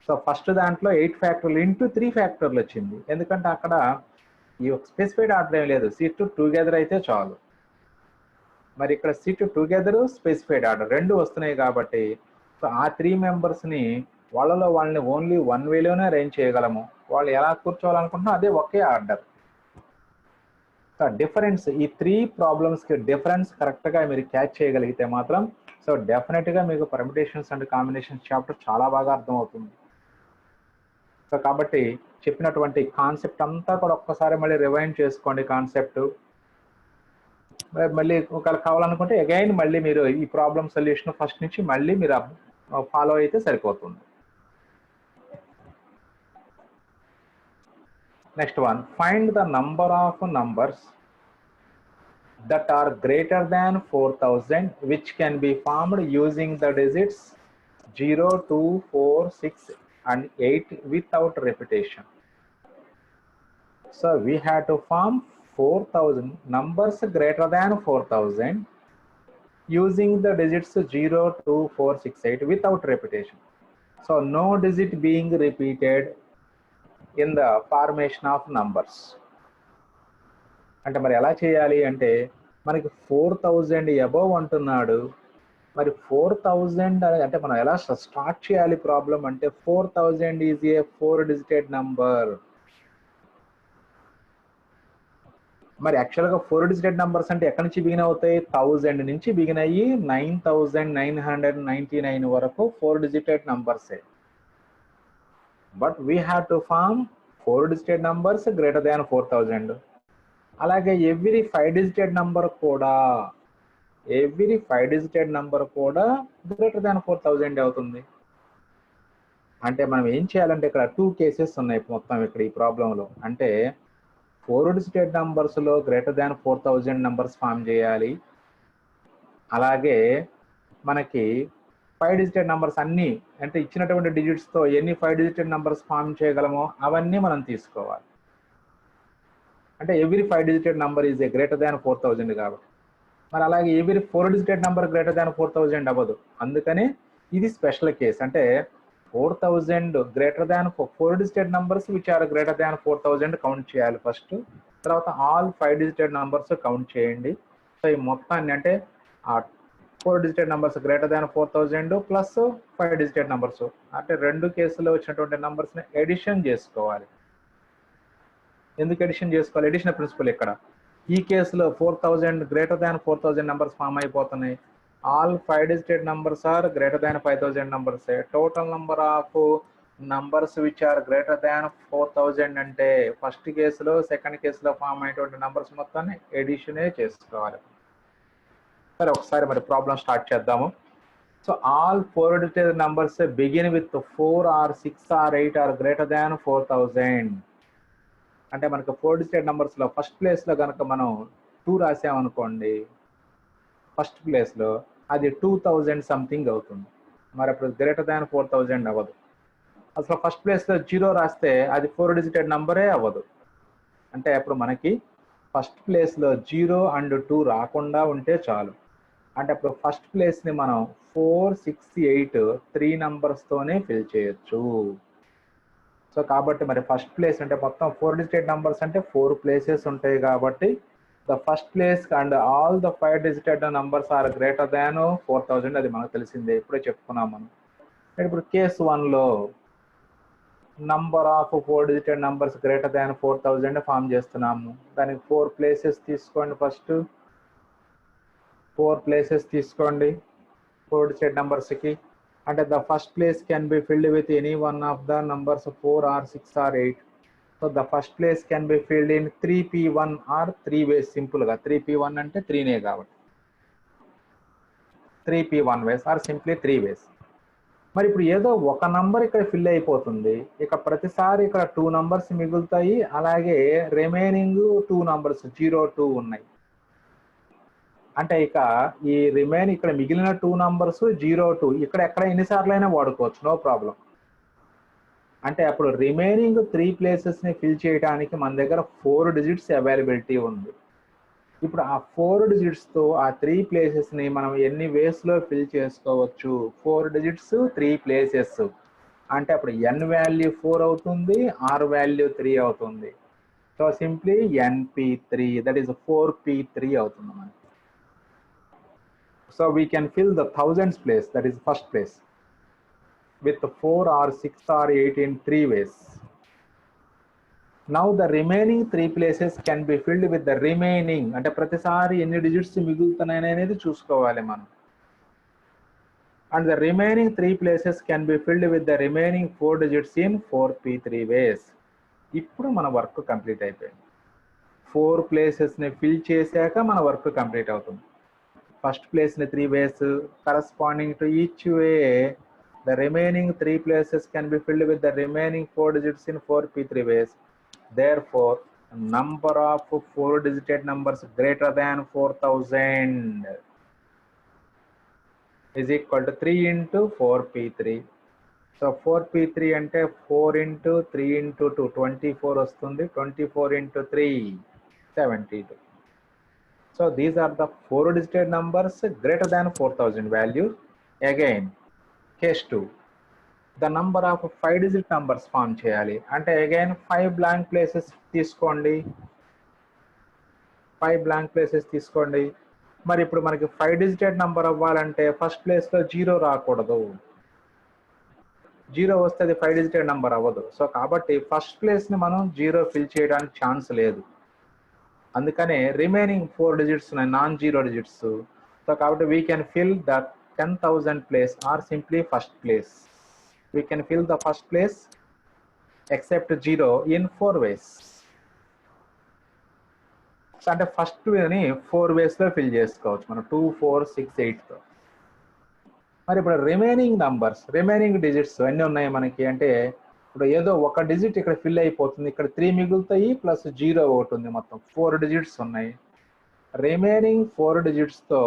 So first దాంట్లో 8 factorial into 3 factorial వచ్చింది, ఎందుకంటే అక్కడ ఈ specified order ఏం లేదు, SIT together అయితే చాలు. మరి ఇక్కడ సిట్ టుగెదర్ స్పెసిఫైడ్ ఆర్డర్ రెండు వస్తున్నాయి కాబట్టి సో ఆ 3 మెంబర్స్ని వాళ్ళని ఓన్లీ 1 వేలోనే అరేంజ్ చేయగలము. వాళ్ళు ఎలా కూర్చోవాలనుకుంటున్నా అదే ఒకే ఆర్డర్. సో డిఫరెన్స్ ఈ 3 ప్రాబ్లమ్స్కి డిఫరెన్స్ కరెక్ట్గా మీరు క్యాచ్ చేయగలిగితే మాత్రం సో డెఫినెట్గా మీకు పర్మిటేషన్స్ అండ్ కాంబినేషన్స్ చాప్టర్ చాలా బాగా అర్థమవుతుంది. సో కాబట్టి చెప్పినటువంటి కాన్సెప్ట్ అంతా కూడా ఒక్కసారి మళ్ళీ రివైండ్ చేసుకోండి కాన్సెప్ట్. మళ్ళీ ఒకవేళ కావాలనుకుంటే అగైన్ మళ్ళీ మీరు ఈ ప్రాబ్లమ్ సొల్యూషన్ ఫస్ట్ నుంచి మళ్ళీ మీరు ఫాలో అయితే సరిపోతుంది. Next one, find the number of numbers that are greater than 4000 which can be formed using the digits 0, 2, 4, 6 and 8 without repetition. So we have to form 4000 numbers greater than 4000 using the digits 0, 2, 4, 6, 8 without repetition. So no digit being repeated in the formation of numbers. అంటే మరి ఎలా చేయాలి అంటే మనకి 4000 above అంటున్నాడు, మరి 4000 అంటే మనం ఎలా స్టార్ట్ చేయాలి ప్రాబ్లం అంటే 4000 ఈజ్ ఏ 4 డిజిటెడ్ నంబర్. మరి యాక్చువల్గా 4 డిజిటెడ్ నంబర్స్ అంటే ఎక్కడి నుంచి బిగిన్ అవుతాయి? 1000 నుంచి బిగిన్ అయ్యి 9999 వరకు 4 డిజిటెడ్ నంబర్సే. But we have to form 4 digited numbers greater than 4000. అలాగే ఎవ్రీ 5 డిజిటెడ్ నంబర్ కూడా గ్రేటర్ దాన్ 4000 అవుతుంది. అంటే మనం ఏం చేయాలంటే ఇక్కడ 2 కేసెస్ ఉన్నాయి మొత్తం ఇక్కడ ఈ ప్రాబ్లంలో. అంటే 4 డిజిటెడ్ నంబర్స్లో గ్రేటర్ దాన్ 4000 నంబర్స్ ఫామ్ చేయాలి. అలాగే మనకి 5 డిజిటెడ్ నంబర్స్ అన్నీ అంటే ఇచ్చినటువంటి డిజిట్స్తో ఎన్ని 5 డిజిటెడ్ నంబర్స్ ఫామ్ చేయగలమో అవన్నీ మనం తీసుకోవాలి. అంటే every 5 digited number is a greater than 4000 కాబట్టి. మరి అలాగే every 4 digited number greater than 4000 అవ్వదు. అందుకని ఇది స్పెషల్ కేస్. అంటే 4000 greater than 4 digited numbers which are greater than 4000 count చేయాలి ఫస్ట్. తర్వాత ఆల్ 5 డిజిటెడ్ నంబర్స్ కౌంట్ చేయండి. సో ఈ మొత్తాన్ని అంటే ఆ 4 digited numbers greater than 4000 plus 5 digited numbers అంటే రెండు కేసుల్లో వచ్చినటువంటి నంబర్స్ని ఎడిషన్ చేసుకోవాలి. ఎందుకు ఎడిషన్ చేసుకోవాలి? ఎడిషన్ ప్రిన్సిపల్ ఇక్కడ. ఈ కేసులో 4000 గ్రేటర్ దాన్ 4000 నంబర్స్ ఫామ్ అయిపోతున్నాయి. All 5 digited numbers are greater than 5000 numbers. Total number of numbers which are greater than 4000 అంటే ఫస్ట్ కేసులో సెకండ్ కేసులో ఫామ్ అయినటువంటి నంబర్స్ మొత్తాన్ని ఎడిషనే చేసుకోవాలి. సరే ఒకసారి మరి ప్రాబ్లం స్టార్ట్ చేద్దాము. So all 4 digited numbers begin with 4 or 6 or 8 or greater than 4000. అంటే మనకు 4 డిజిటెడ్ నంబర్స్లో ఫస్ట్ ప్లేస్లో కనుక మనం 2 రాసామనుకోండి, ఫస్ట్ ప్లేస్లో అది 2000 సంథింగ్ అవుతుంది. మరి అప్పుడు గ్రేటర్ దాన్ 4000 అవ్వదు. అసలు ఫస్ట్ ప్లేస్లో 0 రాస్తే అది 4 డిజిటెడ్ నంబరే అవ్వదు. అంటే అప్పుడు మనకి ఫస్ట్ ప్లేస్లో 0 అండ్ 2 రాకుండా ఉంటే చాలు. అంటే అప్పుడు ఫస్ట్ ప్లేస్ని మనం 4, 6, 8 3 నంబర్స్తోనే ఫిల్ చేయొచ్చు. సో కాబట్టి మరి ఫస్ట్ ప్లేస్ అంటే మొత్తం 4 డిజిటెడ్ నంబర్స్ అంటే 4 ప్లేసెస్ ఉంటాయి కాబట్టి the first place and all the 5 digited numbers are greater than 4000. అది మనకు తెలిసిందే, ఇప్పుడే చెప్పుకున్నాం మనం. ఇప్పుడు కేసు 1లో number of 4 digited numbers greater than 4000 form చేస్తున్నాము. దానికి 4 ప్లేసెస్ తీసుకోండి. ఫస్ట్ 4 ప్లేసెస్ తీసుకోండి 4 డిజిటెడ్ నంబర్స్కి. అంటే the first place can be filled with any one of the numbers 4 or 6 or 8. So the first place can be filled in 3p1 or 3 ways. సింపుల్గా 3p1 అంటే 3నే కాబట్టి 3p1 ways are simply 3 వేస్. మరి ఇప్పుడు ఏదో ఒక number ఇక్కడ fill అయిపోతుంది. ఇక ప్రతిసారి ఇక్కడ 2 నంబర్స్ మిగులుతాయి. అలాగే రిమైనింగ్ 2 నంబర్స్ 0, 2 ఉన్నాయి. అంటే ఇక ఈ రిమైన్ ఇక్కడ మిగిలిన 2 నంబర్స్ 0, 2 ఇక్కడ ఎక్కడ ఎన్నిసార్లు అయినా వాడుకోవచ్చు, నో ప్రాబ్లం. అంటే అప్పుడు రిమైనింగ్ 3 ప్లేసెస్ని ఫిల్ చేయడానికి మన దగ్గర 4 డిజిట్స్ అవైలబిలిటీ ఉంది. ఇప్పుడు ఆ 4 డిజిట్స్తో ఆ 3 ప్లేసెస్ని మనం ఎన్ని వేస్లో ఫిల్ చేసుకోవచ్చు? 4 డిజిట్స్ 3 ప్లేసెస్ అంటే అప్పుడు n వాల్యూ 4 అవుతుంది, r వాల్యూ 3 అవుతుంది. So simply np3 that is 4p3 అవుతుంది మనకి. So we can fill the thousands place, that is first place, with 4 or 6 or 8 in 3 ways. Now the remaining 3 places can be filled with the remaining అంటే ప్రతిసారి ఎన్ని digits మిగులుతున్నాయి అనేది చూసుకోవాలి మనం. And the remaining 3 places can be filled with the remaining 4 digits in 4p3 ways. ఇప్పుడు మన work complete అయిపోయింది. 4 ప్లేసెస్ని fill చేశాక మన వర్క్ కంప్లీట్ అవుతుంది. ఫస్ట్ ప్లేస్ని 3 ways, corresponding to each way the remaining 3 places can be filled with the remaining 4 digits in 4p3 ways. Therefore number of 4 digited numbers greater than 4000 is equal to 3 into 4p3. So 4p3 అంటే 4 into 3 into 2 24 వస్తుంది. 24 into 3 72. So these are the 4 digited numbers greater than 4000 value. Again case 2, the number of 5 digit numbers form చేయాలి. అంటే again 5 blank places తీసుకోండి. 5 blank places తీసుకోండి. మరి ఇప్పుడు మనకి 5 digited number అవ్వాలంటే ఫస్ట్ ప్లేస్లో 0 రాకూడదు. 0 వస్తే అది 5 డిజిటెడ్ నంబర్ అవ్వదు. సో కాబట్టి ఫస్ట్ ప్లేస్ని మనం 0 ఫిల్ చేయడానికి ఛాన్స్ లేదు. అందుకనే రిమైనింగ్ 4 డిజిట్స్ ఉన్నాయి, నాన్ జీరో డిజిట్స్. సో కాబట్టి we can fill the 10,000 place or simply first place. We can fill the first place except zero in 4 ways. అంటే ఫస్ట్ వేని 4 ways లో ఫిల్ చేసుకోవచ్చు మనం, 2, 4, 6, 8తో. మరి ఇప్పుడు రిమైనింగ్ నంబర్స్, రిమైనింగ్ డిజిట్స్ అన్నీ ఉన్నాయి మనకి. అంటే ఇప్పుడు ఏదో ఒక డిజిట్ ఇక్కడ ఫిల్ అయిపోతుంది, ఇక్కడ 3 మిగులుతాయి ప్లస్ జీరో ఒకటి ఉంది, మొత్తం 4 డిజిట్స్ ఉన్నాయి. రిమైనింగ్ 4 డిజిట్స్తో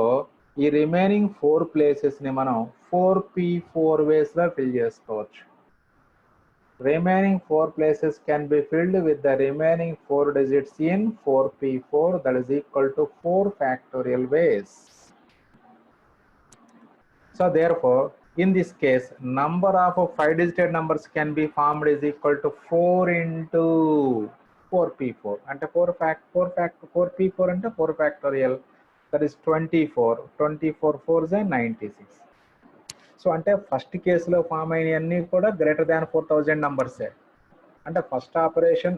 ఈ రిమైనింగ్ 4 ప్లేసెస్ని మనం 4p4 వేస్లో ఫిల్ చేసుకోవచ్చు. Remaining 4 places can be filled with the remaining 4 digits in 4p4, that is equal to 4 factorial ways. So therefore, in this case, number of 5-digit numbers can be formed is equal to 4 into 4p4. And 4p4 into 4 factorial, that is 24. 24 4s are 96. So అంటే first కేసులో form అయినవన్నీ కూడా greater than 4,000 నంబర్సే. అంటే first operation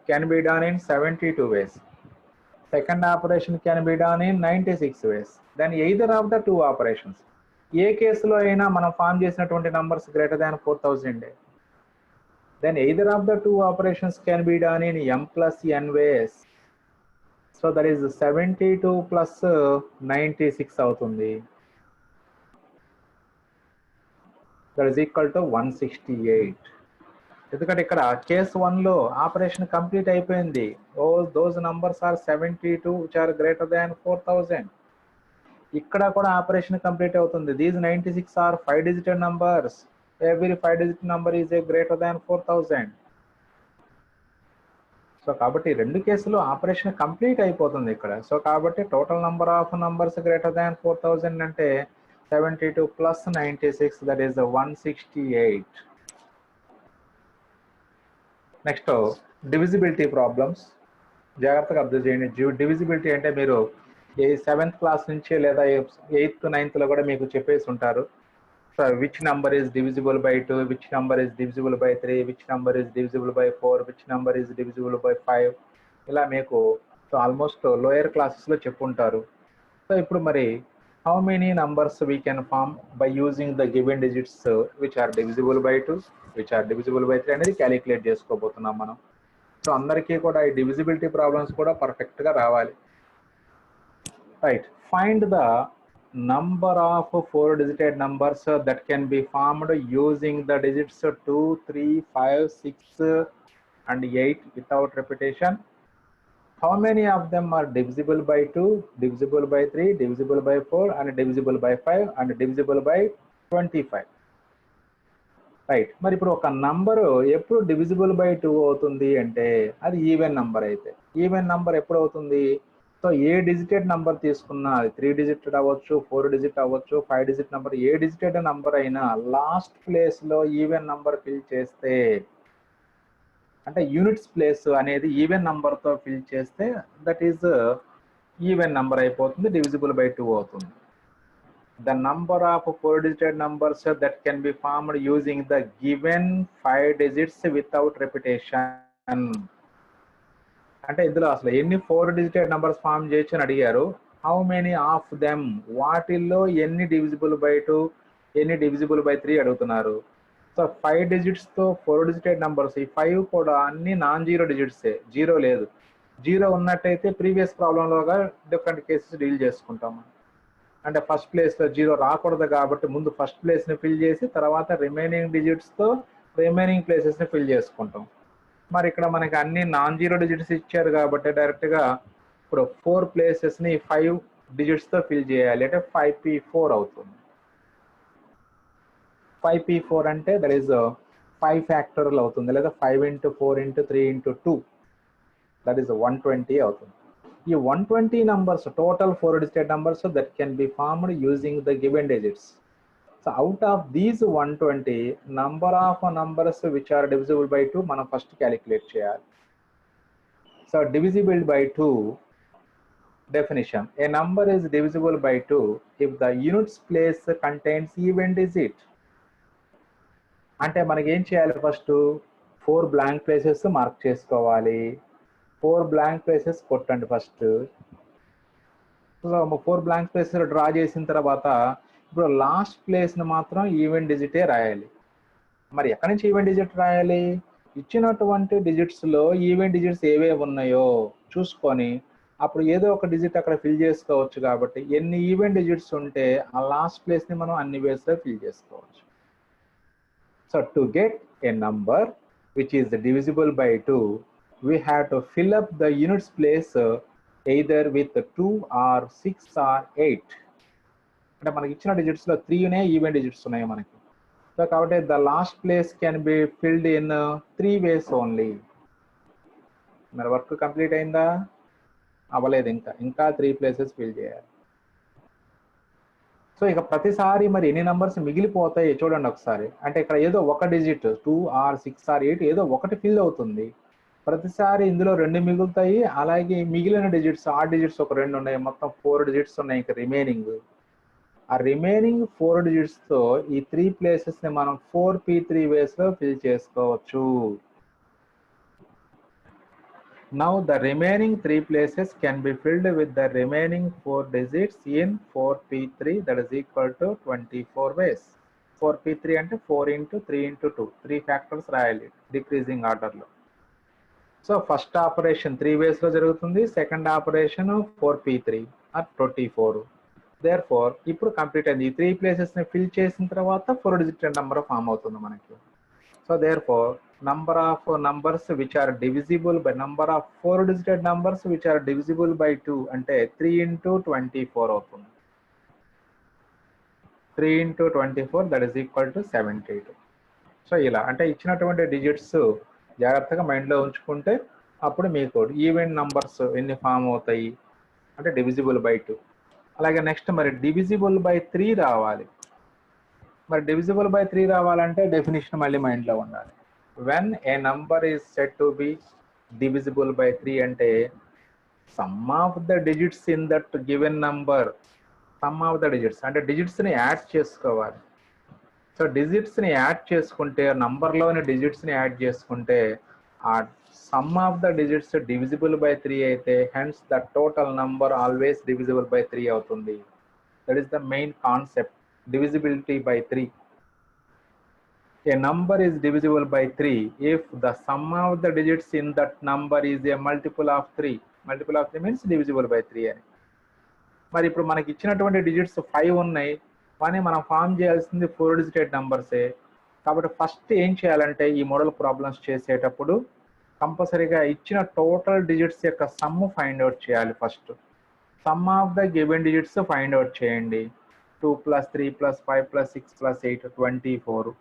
can be done in 72 ways. Second operation can be done in 96 ways. Then either of the 2 operations, ఏ కేసులో అయినా మనం ఫామ్ చేసినటువంటి numbers greater than 4,000. Then either of the 2 operations can be done in m plus n ways. So that is 72 plus 96 అవుతుంది. That is equal to 168. ఎందుకంటే ఇక్కడ case 1లో operation complete అయిపోయింది. those numbers are 72 which are greater than 4,000. ఇక్కడ కూడా operation complete అవుతుంది. These 96 are 5-digit numbers. Every 5-digit number is a greater than 4,000. So కాబట్టి రెండు కేసులు ఆపరేషన్ కంప్లీట్ అయిపోతుంది ఇక్కడ. సో కాబట్టి total number of numbers greater than 4,000 అంటే 72 plus 96, that is 168. Next divisibility problems. జాగ్రత్తగా అబ్జర్వ్ చేయండి. డివిజిబిలిటీ అంటే మీరు 7th క్లాస్ నుంచి లేదా 8th 9thలో కూడా మీకు చెప్పేసి ఉంటారు. So which number is divisible by 2, which number is divisible by 3, which number is divisible by 4, which number is divisible by 5, ఇలా మీకు సో ఆల్మోస్ట్ లోయర్ క్లాసెస్లో చెప్పుంటారు. సో ఇప్పుడు మరి how many numbers we can form by using the given digits which are divisible by 2, which are divisible by 3 అనేది calculate చేసుకోబోతున్నాం మనం. So అందరికీ కూడా ఈ డివిజిబిలిటీ ప్రాబ్లమ్స్ కూడా పర్ఫెక్ట్గా రావాలి. Right, find the number of 4-digit numbers that can be formed using the digits 2, 3, 5, 6 and 8 without repetition. How many of them are divisible by 2, divisible by 3, divisible by 4 and divisible by 5 and divisible by 25? Right, మరి ఇప్పుడు ఒక number ఎప్పుడు divisible by 2 అవుతుంది అంటే అది even number అయితే. Even number ఎప్పుడు అవుతుంది? సో ఏ డిజిటెడ్ నంబర్ తీసుకున్నా, అది 3 digit అవ్వచ్చు, 4 digit అవ్వచ్చు, 5 digit నంబర్, ఏ డిజిటెడ్ నంబర్ అయినా లాస్ట్ ప్లేస్లో ఈవెన్ నంబర్ ఫిల్ చేస్తే, అంటే యూనిట్స్ ప్లేస్ అనేది ఈవెన్ నంబర్తో ఫిల్ చేస్తే దట్ ఈజ్ ఈవెన్ నంబర్ అయిపోతుంది, డివిజిబుల్ బై 2 అవుతుంది. The number of 4-digit numbers that can be formed using the given 5 digits without repetition. అంటే ఇందులో అసలు ఎన్ని 4-digit numbers ఫామ్ చేయొచ్చు అని అడిగారు. హౌ మెనీ ఆఫ్ దెమ్, వాటిల్లో ఎన్ని డివిజిబుల్ బై 2, ఎన్ని డివిజిబుల్ బై 3 అడుగుతున్నారు. సో 5 digitsతో 4-digit numbers, ఈ 5 కూడా అన్ని నాన్ జీరో డిజిట్సే, జీరో లేదు. జీరో ఉన్నట్టయితే ప్రీవియస్ ప్రాబ్లంలోగా డిఫరెంట్ కేసెస్ డీల్ చేసుకుంటాము. అంటే ఫస్ట్ ప్లేస్లో జీరో రాకూడదు కాబట్టి ముందు ఫస్ట్ ప్లేస్ని ఫిల్ చేసి తర్వాత రిమైనింగ్ డిజిట్స్తో రిమైనింగ్ ప్లేసెస్ని ఫిల్ చేసుకుంటాం. మరి ఇక్కడ మనకి అన్ని నాన్ జీరో డిజిట్స్ ఇచ్చారు కాబట్టి డైరెక్ట్గా ఇప్పుడు 4 ప్లేసెస్ని 5 digitsతో ఫిల్ చేయాలి, అంటే 5p4 అవుతుంది. 5p4 అంటే దట్ ఈస్ 5 ఫ్యాక్టోరియల్ అవుతుంది, లేదా 5 into 4 into 3 into 2, that is 120 అవుతుంది. ఈ 120 numbers total 4-digit numbers that can be formed using the given digits. So out of these 120, number of numbers which are divisible by 2 మనం first calculate చేయాలి. So divisible by 2 definition: a number is divisible by 2 if the units place contains even digit. అంటే మనకి ఏం చేయాలి, first 4 blank places mark చేసుకోవాలి. 4 blank places కొట్టండి first. So 4 blank places draw చేసిన తర్వాత ఇప్పుడు లాస్ట్ ప్లేస్ని మాత్రం ఈవెన్ డిజిటే రాయాలి. మరి ఎక్కడి నుంచి ఈవెన్ డిజిట్ రాయాలి? ఇచ్చినటువంటి డిజిట్స్లో ఈవెన్ డిజిట్స్ ఏవేవి ఉన్నాయో చూసుకొని అప్పుడు ఏదో ఒక డిజిట్ అక్కడ ఫిల్ చేసుకోవచ్చు. కాబట్టి ఎన్ని ఈవెన్ డిజిట్స్ ఉంటే ఆ లాస్ట్ ప్లేస్ని మనం అన్ని వేస్లో ఫిల్ చేసుకోవచ్చు. So to get a number which is divisible by 2, we have to fill up the units place either with 2 or 6 or 8. అంటే మనకి ఇచ్చిన డిజిట్స్లో 3 ఈవెన్ డిజిట్స్ ఉన్నాయి మనకి. సో కాబట్టి the last place can be filled in 3 ways only. మరి work complete అయిందా? అవ్వలేదు, ఇంకా 3 places ఫిల్ చేయాలి. సో ఇక ప్రతిసారి మరి ఎన్ని నంబర్స్ మిగిలిపోతాయి చూడండి ఒకసారి. అంటే ఇక్కడ ఏదో ఒక డిజిట్ 2 or 6 or 8 ఏదో ఒకటి ఫిల్ అవుతుంది. ప్రతిసారి ఇందులో 2 మిగులుతాయి. అలాగే మిగిలిన డిజిట్స్ ఆ డిజిట్స్ ఒక 2 ఉన్నాయి. మొత్తం 4 డిజిట్స్ ఉన్నాయి ఇంకా రిమైనింగ్. ఆ రిమైనింగ్ 4 డిజిట్స్తో ఈ 3 ప్లేసెస్ని మనం 4p3 వేస్లో ఫిల్ చేసుకోవచ్చు. Now the remaining 3 places can be filled with the remaining 4 digits in 4p3, that is equal to 24 ways. 4p3 అంటే 4 into 3 into 2, 3 factors రాయాలి డిక్రీజింగ్ ఆర్డర్లో. సో ఫస్ట్ ఆపరేషన్ 3 వేస్లో జరుగుతుంది, second operation 4p3 at 24. Therefore ఇప్పుడు complete అయింది. ఈ 3 ప్లేసెస్ని fill చేసిన తర్వాత 4 digit number form అవుతుంది మనకి. So therefore number of numbers which are divisible by number of 4 digit numbers which are divisible by 2 అంటే 3 into 24 అవుతుంది. 3 into 24 that is equal to 72. So ఇలా అంటే ఇచ్చినటువంటి డిజిట్స్ జాగ్రత్తగా మైండ్లో ఉంచుకుంటే అప్పుడు మీకు ఈవెన్ నంబర్స్ ఎన్ని ఫామ్ అవుతాయి అంటే డివిజిబుల్ బై 2. అలాగే నెక్స్ట్ మరి డివిజిబుల్ బై 3 రావాలి. మరి డివిజిబుల్ బై 3 రావాలంటే డెఫినేషన్ మళ్ళీ మైండ్లో ఉండాలి. When a number is said to be divisible by 3 అంటే sum of the digits in that given number, sum of the digits అంటే డిజిట్స్ని యాడ్ చేసుకోవాలి. సో డిజిట్స్ని యాడ్ చేసుకుంటే నంబర్లోని డిజిట్స్ని యాడ్ చేసుకుంటే ఆ some of the digits divisible by 3 అయితే hence the total number always divisible by 3 అవుతుంది. That is the main concept, divisibility by 3. A number is divisible by 3 if the sum of the digits in that number is a multiple of 3. Multiple of 3 means divisible by 3 అని. మరి ఇప్పుడు మనకి ఇచ్చినటువంటి digits 5 ఉన్నాయి, కానీ మనం form చేయాల్సింది 4 digited నంబర్సే. కాబట్టి ఫస్ట్ ఏం చేయాలంటే ఈ మోడల్ ప్రాబ్లమ్స్ చేసేటప్పుడు కంపల్సరీగా ఇచ్చిన టోటల్ డిజిట్స్ యొక్క సమ్ ఫైండ్ అవుట్ చేయాలి. First some of the given digits find out చేయండి. 2 + 3 + 5 + 6 + 8 24.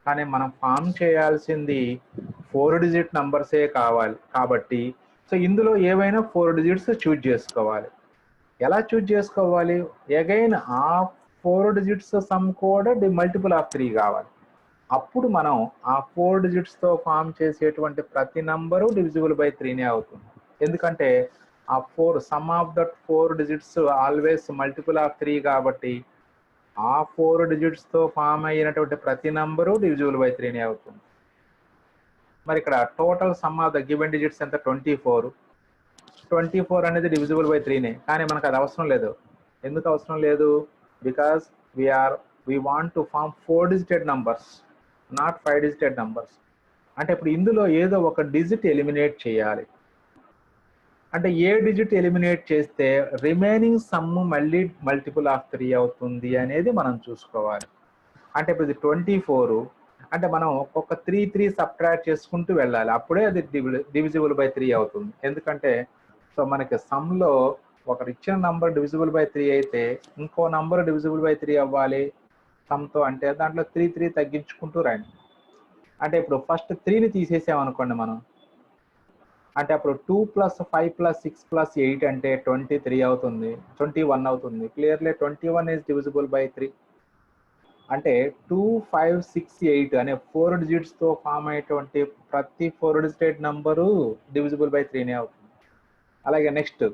కానీ మనం ఫామ్ చేయాల్సింది 4 డిజిట్ నంబర్సే కావాలి. కాబట్టి సో ఇందులో ఏవైనా 4 డిజిట్స్ చూజ్ చేసుకోవాలి. ఎలా చూజ్ చేసుకోవాలి? అగైన్ ఆ 4 డిజిట్స్ సమ్ కూడా మల్టిపుల్ ఆఫ్ 3 కావాలి. అప్పుడు మనం ఆ 4 డిజిట్స్తో ఫామ్ చేసేటువంటి ప్రతి నంబరు డివిజిబుల్ బై 3నే అవుతుంది. ఎందుకంటే ఆ 4 some of that 4 digits always multiple of 3 కాబట్టి ఆ 4 డిజిట్స్తో ఫామ్ అయినటువంటి ప్రతి నంబరు డివిజిబుల్ బై 3నే అవుతుంది. మరి ఇక్కడ total sum of the given digits ఎంత? 24. 24 అనేది డివిజిబుల్ బై 3నే, కానీ మనకు అది అవసరం లేదు. ఎందుకు అవసరం లేదు? Because we want to form 4 digited numbers, not 5 digited numbers. అంటే ఇప్పుడు ఇందులో ఏదో ఒక డిజిట్ ఎలిమినేట్ చేయాలి. అంటే ఏ డిజిట్ ఎలిమినేట్ చేస్తే రిమైనింగ్ సమ్ మళ్ళీ మల్టిపుల్ ఆఫ్ 3 అవుతుంది అనేది మనం చూసుకోవాలి. అంటే ఇప్పుడు ఇది 24, అంటే మనం ఒక్కొక్క 3 సబ్ట్రాక్ట్ చేసుకుంటూ వెళ్ళాలి, అప్పుడే అది డివిజిబుల్ బై 3 అవుతుంది. ఎందుకంటే సో మనకి సమ్లో ఒకరు ఇచ్చిన నంబర్ డివిజిబుల్ బై 3 అయితే ఇంకో నంబర్ డివిజిబుల్ బై 3 అవ్వాలి సమ్తో, అంటే దాంట్లో 3 తగ్గించుకుంటూ రండి. అంటే ఇప్పుడు ఫస్ట్ 3ని తీసేసామనుకోండి మనం, అంటే అప్పుడు 2 + 5 + 6 + 8 అంటే 23 అవుతుంది, 21 అవుతుంది. Clearly 21 is divisible by 3. అంటే 2, 5, 6, 8 అనే 4 డిజిట్స్తో ఫామ్ అయ్యేటువంటి ప్రతి 4 డిజిటెడ్ నంబరు డివిజిబుల్ బై 3నే అవుతుంది. అలాగే నెక్స్ట్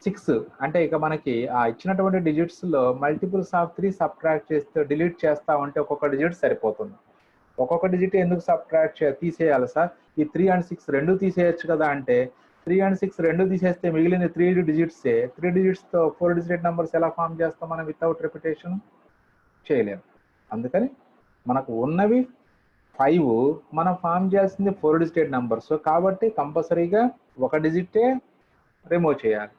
6 అంటే ఇక మనకి ఆ ఇచ్చినటువంటి డిజిట్స్లో మల్టిపుల్స్ ఆఫ్ 3 సబ్ట్రాక్ట్ చేస్తే డిలీట్ చేస్తా ఉంటే ఒక్కొక్క డిజిట్ సరిపోతుంది. ఒక్కొక్క డిజిట్ ఎందుకు సబ్ట్రాక్ట్ తీసేయాలి సార్, ఈ 3 and 6 రెండు తీసేయచ్చు కదా అంటే 3 and 6 రెండు తీసేస్తే మిగిలిన 3 డిజిట్సే. 3 డిజిట్స్తో 4 డిజిట్ నెంబర్స్ ఎలా ఫామ్ చేస్తాం మనం వితౌట్ రిపిటేషన్? చేయలేము. అందుకని మనకు ఉన్నవి 5, మనం ఫామ్ చేయాల్సింది 4 డిజిట్ నెంబర్స్ కాబట్టి కంపల్సరీగా ఒక డిజిటే రిమూవ్ చేయాలి.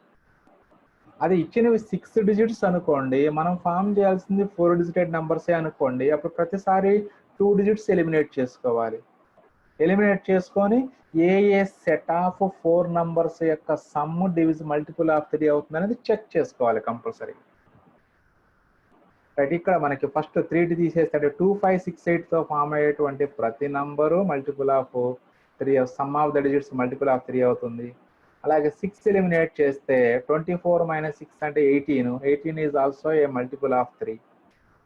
అది ఇచ్చినవి 6 డిజిట్స్ అనుకోండి, మనం ఫామ్ చేయాల్సింది 4 డిజిట్ నెంబర్సే అనుకోండి, అప్పుడు ప్రతిసారి 2 డిజిట్స్ ఎలిమినేట్ చేసుకోవాలి. ఎలిమినేట్ చేసుకొని ఏ సెట్ ఆఫ్ 4 నంబర్స్ యొక్క సమ్ మల్టిపుల్ ఆఫ్ 3 అవుతుంది అనేది చెక్ చేసుకోవాలి కంపల్సరీ. రైట్, ఇక్కడ మనకి ఫస్ట్ 3 తీసేస్తే 2, 5, 6, 8తో ఫామ్ అయ్యేటువంటి ప్రతి number multiple of 3, some of the digits multiple of 3 అవుతుంది. అలాగే 6 ఎలిమినేట్ చేస్తే 24 - 6 అంటే 18. 18 is also a multiple of 3.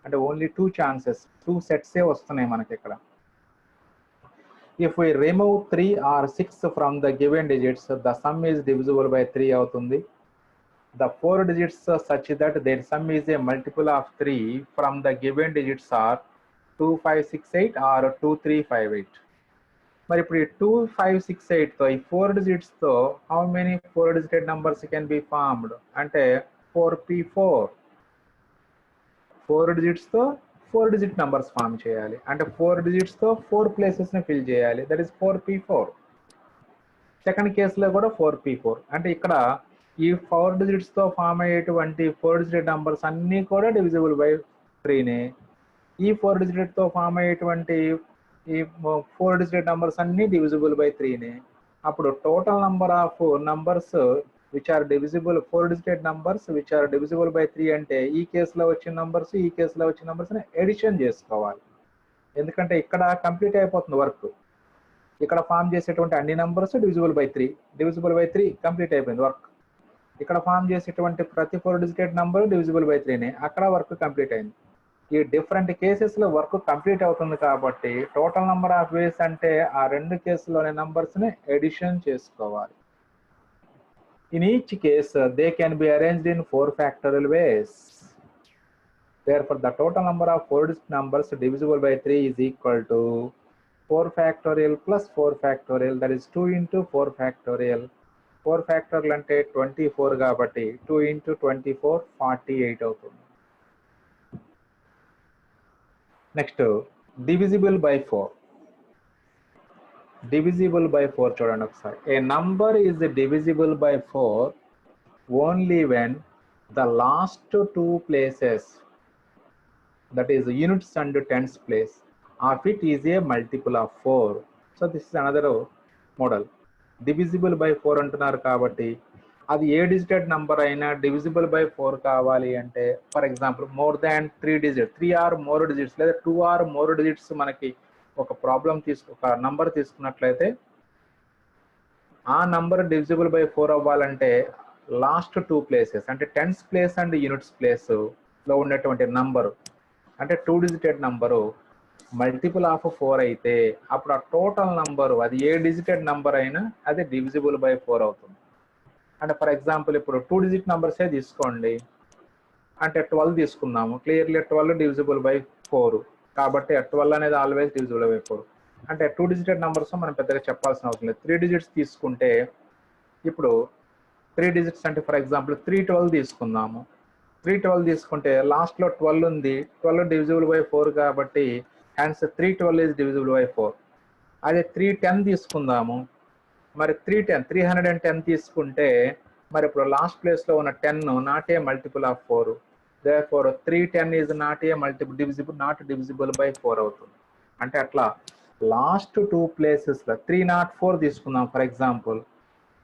అంటే ఓన్లీ 2 ఛాన్సెస్, 2 సెట్సే వస్తున్నాయి మనకి ఇక్కడ. If we remove 3 or 6 from the given digits, the sum is divisible by 3 అవుతుంది. The 4 digits such that their sum is a multiple of 3 from the given digits are 2, 5, 6, 8 or 2, 3, 5, 8. మరి ఇప్పుడు ఈ 2, 5, 6, 8తో ఈ 4 డిజిట్స్తో how many 4 digited numbers can be formed అంటే 4p4. 4 డిజిట్స్తో 4 digit numbers form చేయాలి అంటే 4 డిజిట్స్తో 4 ప్లేసెస్ని ఫిల్ చేయాలి, దట్ ఈస్ 4p4. సెకండ్ కేసులో కూడా 4p4. అంటే ఇక్కడ ఈ 4 డిజిట్స్తో ఫామ్ అయ్యేటువంటి 4 డిజిట్ నంబర్స్ అన్నీ కూడా డివిజిబుల్ బై 3నే. ఈ 4 డిజిట్తో ఫామ్ అయ్యేటువంటి ఈ 4 డిజిట్ నంబర్స్ అన్నీ డివిజిబుల్ బై 3నే. అప్పుడు total number of numbers which are divisible 4 digit numbers which are divisible by 3 అంటే ఈ కేసులో వచ్చిన నంబర్స్ ఈ కేసులో వచ్చిన నంబర్స్ని ఎడిషన్ చేసుకోవాలి. ఎందుకంటే ఇక్కడ కంప్లీట్ అయిపోతుంది వర్క్. ఇక్కడ ఫామ్ చేసేటువంటి అన్ని నంబర్స్ డివిజిబుల్ బై 3 కంప్లీట్ అయిపోయింది వర్క్. ఇక్కడ ఫామ్ చేసేటువంటి ప్రతి 4 డిజిట్ నంబర్ డివిజిబుల్ బై 3నే, అక్కడ వర్క్ కంప్లీట్ అయింది. ఈ డిఫరెంట్ కేసెస్లో వర్క్ కంప్లీట్ అవుతుంది కాబట్టి టోటల్ నెంబర్ ఆఫ్ వేస్ అంటే ఆ రెండు కేసులోని నంబర్స్ని ఎడిషన్ చేసుకోవాలి. In each case, they can be arranged in 4 factorial ways. Therefore, the total number of 4 digit numbers divisible by 3 is equal to 4 factorial plus 4 factorial, that is 2 into 4 factorial. 4 factorial అంటే 24 కాబట్టి 2 into 24 48 అవుతుంది. Next divisible by 4. Divisible by 4 చూడండి ఒకసారి. A number is divisible by 4 only when the last 2 places, that is units and tens place of it is a multiple of 4. So this is another model. Divisible by 4 అంటున్నారు కాబట్టి అది ఏ digited number అయినా divisible by 4 కావాలి అంటే for example more than 3 digits, 3 or more digits లేదా 2 are more digits మనకి ఒక ప్రాబ్లం ఒక నంబర్ తీసుకున్నట్లయితే ఆ నంబర్ డివిజిబుల్ బై 4 అవ్వాలంటే లాస్ట్ 2 ప్లేసెస్ అంటే టెన్స్ ప్లేస్ అండ్ యూనిట్స్ ప్లేస్లో ఉన్నటువంటి నంబరు అంటే 2 డిజిటెడ్ నంబరు మల్టిపుల్ ఆఫ్ 4 అయితే అప్పుడు ఆ టోటల్ నంబరు అది ఏ డిజిటెడ్ నంబర్ అయినా అది డివిజిబుల్ బై 4 అవుతుంది. అంటే ఫర్ ఎగ్జాంపుల్ ఇప్పుడు 2 డిజిట్ నంబర్సే తీసుకోండి, అంటే 12 తీసుకున్నాము. క్లియర్లీ 12 డివిజిబుల్ బై 4 కాబట్టి 12 అనేది ఆల్వేస్ డివిజిబుల్ బై 4. అంటే 2 డిజిటెడ్ నంబర్స్ మనం పెద్దగా చెప్పాల్సిన అవసరం లేదు. 3 డిజిట్స్ తీసుకుంటే ఇప్పుడు 3 డిజిట్స్ అంటే ఫర్ ఎగ్జాంపుల్ 312 తీసుకుందాము. 312 తీసుకుంటే లాస్ట్లో 12 ఉంది, 12 డివిజిబుల్ బై 4 కాబట్టి హెన్స్ 312 ఈజ్ డివిజిబుల్ బై 4. అదే 310 తీసుకుందాము, మరి 310 తీసుకుంటే మరి ఇప్పుడు లాస్ట్ ప్లేస్లో ఉన్న 10 not a multiple of 4. therefore 310 is not a divisible by 4 అవుతుంది. అంటే అట్లా లాస్ట్ 2 ప్లేసెస్లో 304 తీసుకుందాం ఫర్ ఎగ్జాంపుల్.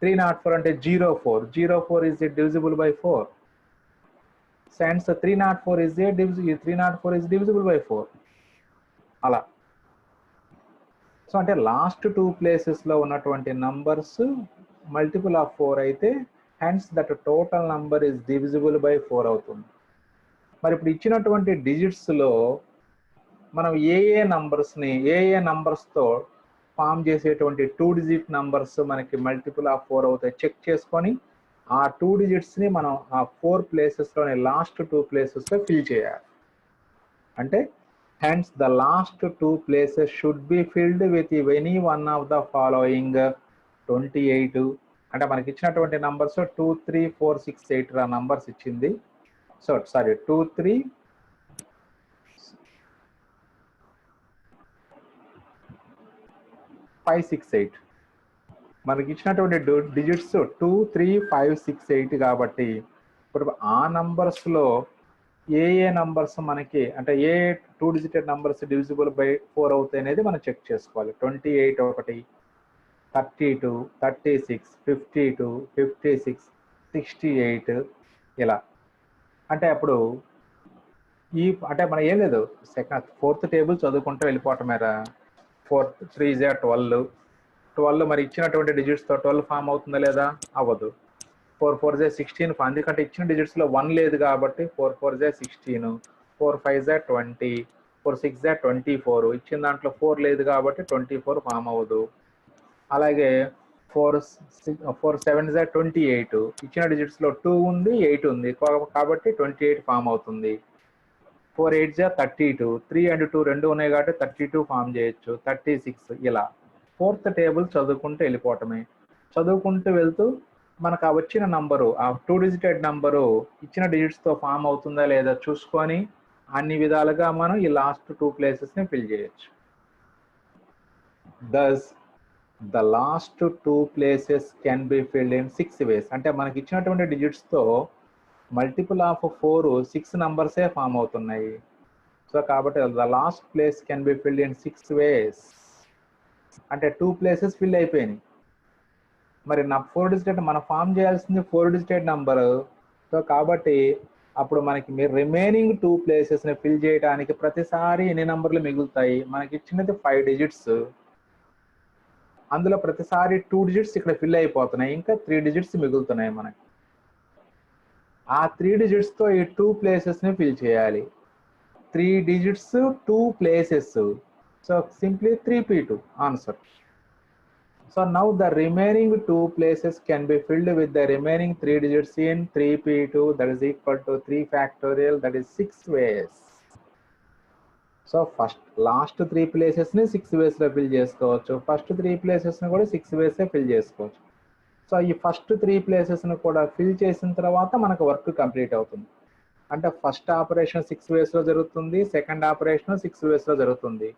304 అంటే 04 is divisible by 4. Sense 304 is divisible by 4 అలా. సో అంటే లాస్ట్ 2 ప్లేసెస్లో ఉన్నటువంటి నంబర్స్ మల్టిపుల్ ఆఫ్ 4 అయితే hence that total number is divisible by 4 అవుతుంది. మరి ఇప్పుడు ఇచ్చినటువంటి డిజిట్స్లో మనం ఏ నంబర్స్తో ఫామ్ చేసేటువంటి 2 డిజిట్ నంబర్స్ మనకి మల్టిపుల్ ఆఫ్ 4 అవుతాయి చెక్ చేసుకొని ఆ 2 డిజిట్స్ని మనం ఆ 4 ప్లేసెస్లోని లాస్ట్ 2 ప్లేసెస్లో ఫిల్ చేయాలి. అంటే Hence, the last two places should be filled with any one of the following 28. అంటే మనకి ఇచ్చినటువంటి నంబర్స్ 2, 3, 4, 6, 8 నంబర్స్ ఇచ్చింది. సో సారీ 2, 3, 5, 6, 8 మనకి ఇచ్చినటువంటి డిజిట్స్ 2, 3, 5, 6, 8 కాబట్టి ఇప్పుడు ఆ నంబర్స్లో ఏ నంబర్స్ మనకి అంటే ఏ 2 డిజిటెడ్ నంబర్స్ డివిజిబుల్ బై 4 అవుతాయి అనేది మనం చెక్ చేసుకోవాలి. 28 ఒకటి, 32, 36, 52, 56, 68 ఇలా. అంటే అప్పుడు అంటే మనం ఏం లేదు, ఫోర్త్ టేబుల్ చదువుకుంటూ వెళ్ళిపోవటమేరా. 4, 3 is 12, 12 మరి ఇచ్చినటువంటి డిజిట్స్తో 12 ఫామ్ అవుతుందా లేదా? అవ్వదు. 4, 4 is 16, ఎందుకంటే ఇచ్చిన డిజిట్స్లో 1 లేదు కాబట్టి 4, 4 is 16, 4, 5 is 20, 4, 6 is 24, ఇచ్చిన దాంట్లో 4 లేదు కాబట్టి 24 ఫామ్ అవ్వదు. అలాగే 4, 7 is 28, ఇచ్చిన డిజిట్స్లో 2 ఉంది, 8 ఉంది కాబట్టి 28 ఫామ్ అవుతుంది. 4, 8 is 32, 3 and 2 రెండు ఉన్నాయి కాబట్టి 32 ఫామ్ చేయొచ్చు, 36 ఇలా. ఫోర్త్ టేబుల్ చదువుకుంటూ వెళ్ళిపోవటమే. చదువుకుంటూ వెళ్తూ మనకు ఆ వచ్చిన నంబరు, ఆ 2 డిజిటెడ్ నంబరు ఇచ్చిన డిజిట్స్తో ఫామ్ అవుతుందా లేదా చూసుకొని అన్ని విధాలుగా మనం ఈ లాస్ట్ 2 ప్లేసెస్ని ఫిల్ చేయొచ్చు. Thus, the last 2 places can be filled in 6 ways. అంటే మనకి ఇచ్చినటువంటి డిజిట్స్తో మల్టిపుల్ ఆఫ్ 4, 6 నంబర్సే ఫామ్ అవుతున్నాయి. సో కాబట్టి the last place can be filled in 6 వేస్. అంటే 2 ప్లేసెస్ ఫిల్ అయిపోయినాయి. మరి నా 4 డిజిటెడ్ మనం ఫామ్ చేయాల్సింది 4 డిజిటెడ్ నంబరు. సో కాబట్టి అప్పుడు మనకి మీరు రిమైనింగ్ 2 ప్లేసెస్ని ఫిల్ చేయడానికి ప్రతిసారి ఎన్ని నంబర్లు మిగులుతాయి? మనకి ఇచ్చినది 5 డిజిట్స్, అందులో ప్రతిసారి 2 డిజిట్స్ ఇక్కడ ఫిల్ అయిపోతున్నాయి, ఇంకా 3 డిజిట్స్ మిగులుతున్నాయి మనకి. ఆ 3 డిజిట్స్తో ఈ 2 ప్లేసెస్ని ఫిల్ చేయాలి. 3 digits, 2 places. So simply 3p2 answer. So now the remaining 2 places can be filled with the remaining 3 digits in 3p2, that is equal to 3 factorial, that is 6 ways. So last 3 places ni 6 ways lo fill chesukovachu, first 3 places ni kuda 6 ways e fill chesukovachu. So ee first 3 places ni kuda fill chesin tarvata manaku work complete avutundi. అంటే first operation 6 వేస్లో జరుగుతుంది, second operation 6 వేస్లో జరుగుతుంది.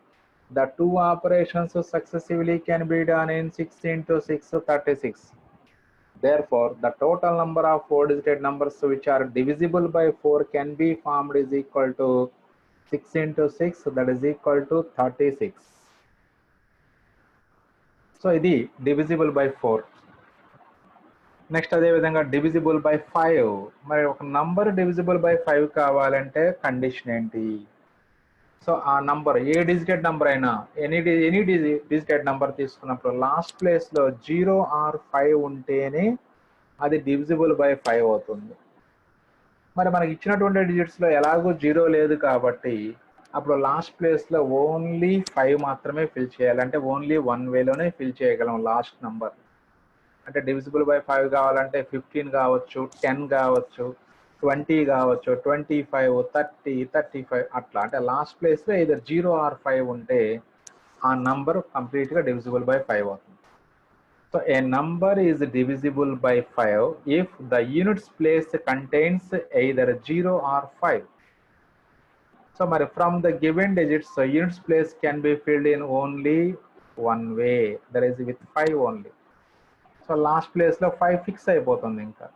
The 2 operations successively can be done in 6 into 6, 36. Therefore, the total number of 4 digited numbers which are divisible by 4 can be formed is equal to 6 into 6, that is equal to 36. So, ఇది divisible by 4. Next అదేవిధంగా divisible by 5. మరి ఒక number divisible by 5 కావాలంటే condition ఏంటి? So ఆ number ఏ digited number అయినా any digitated number తీసుకున్నప్పుడు last ప్లేస్లో 0 or 5 ఉంటేనే అది డివిజిబుల్ బై 5 అవుతుంది. మరి మనకి ఇచ్చినటువంటి డిజిట్స్లో ఎలాగో 0 లేదు కాబట్టి అప్పుడు లాస్ట్ ప్లేస్లో ఓన్లీ 5 మాత్రమే ఫిల్ చేయాలి. అంటే ఓన్లీ 1 వేలోనే ఫిల్ చేయగలం లాస్ట్ నంబర్. అంటే డివిజిబుల్ బై 5 కావాలంటే 15 కావచ్చు, 10 కావచ్చు, 20 కావచ్చు, 25, 30, 35 అట్లా. అంటే లాస్ట్ ప్లేస్లో either 0 or 5 ఉంటే ఆ నంబర్ కంప్లీట్గా డివిజిబుల్ బై 5 అవుతుంది. So a number is divisible by 5 if the units place contains either 0 or 5. So మరి from the given digits units place can be filled in only 1 way, that is with 5 only. So last ప్లేస్లో 5 fix అయిపోతుంది. ఇంకా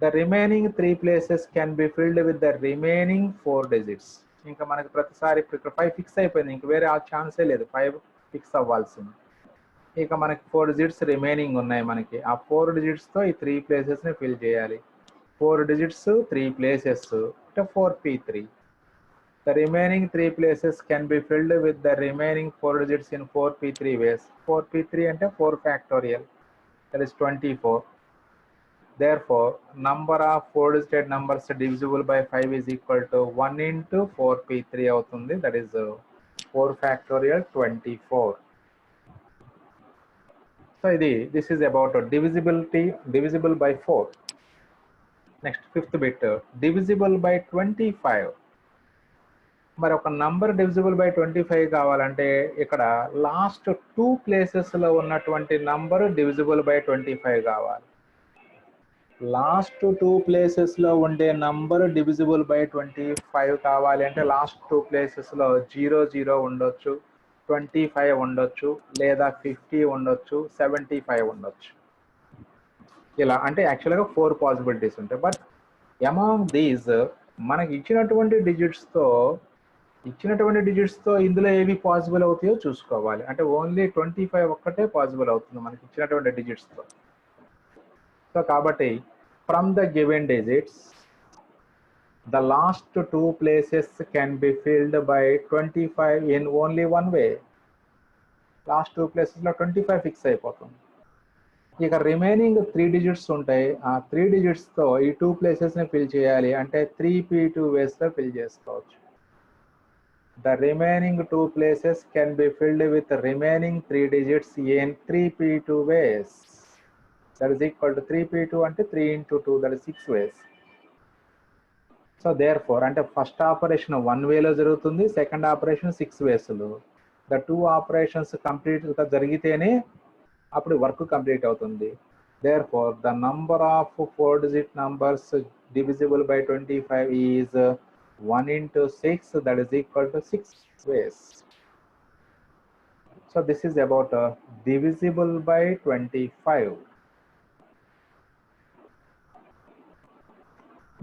the remaining 3 places can be filled with the remaining 4 digits. ఇంకా మనకి ప్రతిసారి ఇక్కడ 5 fix అయిపోయింది, ఇంక వేరే ఆ ఛాన్సే లేదు, 5 ఫిక్స్ అవ్వాల్సింది. ఇక మనకి 4 డిజిట్స్ రిమైనింగ్ ఉన్నాయి. మనకి ఆ 4 డిజిట్స్తో ఈ 3 ప్లేసెస్ని ఫిల్ చేయాలి. 4 డిజిట్స్ 3 ప్లేసెస్ అంటే 4p3. The remaining 3 places can be filled with the remaining 4 digits in 4p3 ways. 4p3 ante 4 factorial, that is 24. Therefore, number of 4 digit numbers divisible by 5 is equal to 1 into 4p3 avutundi, that is 4 factorial 24. So this is about divisible by 4. Next, fifth bit, divisible by 25. మరి ఒక number divisible by 25 కావాలంటే ఇక్కడ last 2 ప్లేసెస్లో ఉన్నటువంటి number divisible by 25 కావాలి. Last 2 ప్లేసెస్లో ఉండే number divisible by 25 కావాలి అంటే లాస్ట్ 2 ప్లేసెస్లో 00 ఉండొచ్చు, 25 ఉండొచ్చు, లేదా 50 ఉండొచ్చు, 75 ఉండొచ్చు. ఇలా అంటే యాక్చువల్గా 4 పాసిబిలిటీస్ ఉంటాయి. బట్ అమాంగ్ దీస్ మనకి ఇచ్చినటువంటి డిజిట్స్తో ఇందులో ఏవి పాసిబుల్ అవుతాయో చూసుకోవాలి. అంటే ఓన్లీ 25 ఒక్కటే పాసిబుల్ అవుతుంది మనకి ఇచ్చినటువంటి డిజిట్స్తో. సో కాబట్టి from the given digits the last 2 places can be filled by 25 in only one way. Last 2 ప్లేసెస్లో 25 ఫిక్స్ అయిపోతుంది. ఇక రిమైనింగ్ 3 డిజిట్స్ ఉంటాయి. ఆ 3 డిజిట్స్తో ఈ 2 ప్లేసెస్ని ఫిల్ చేయాలి అంటే 3p2 వేస్లో ఫిల్ చేసుకోవచ్చు. The remaining 2 places can be filled with the remaining 3 digits in 3p2 ways. That is equal to 3p2 అంటే 3 into 2, that is 6 ways. So therefore అంటే ఫస్ట్ ఆపరేషన్ 1 వేలో జరుగుతుంది, సెకండ్ ఆపరేషన్ 6 వేస్లో. ద 2 ఆపరేషన్స్ కంప్లీట్గా జరిగితేనే అప్పుడు work complete అవుతుంది. therefore the number of 4 digit numbers divisible by 25 is 1 into 6, that is equal to 6 ways. So this is about divisible by 25.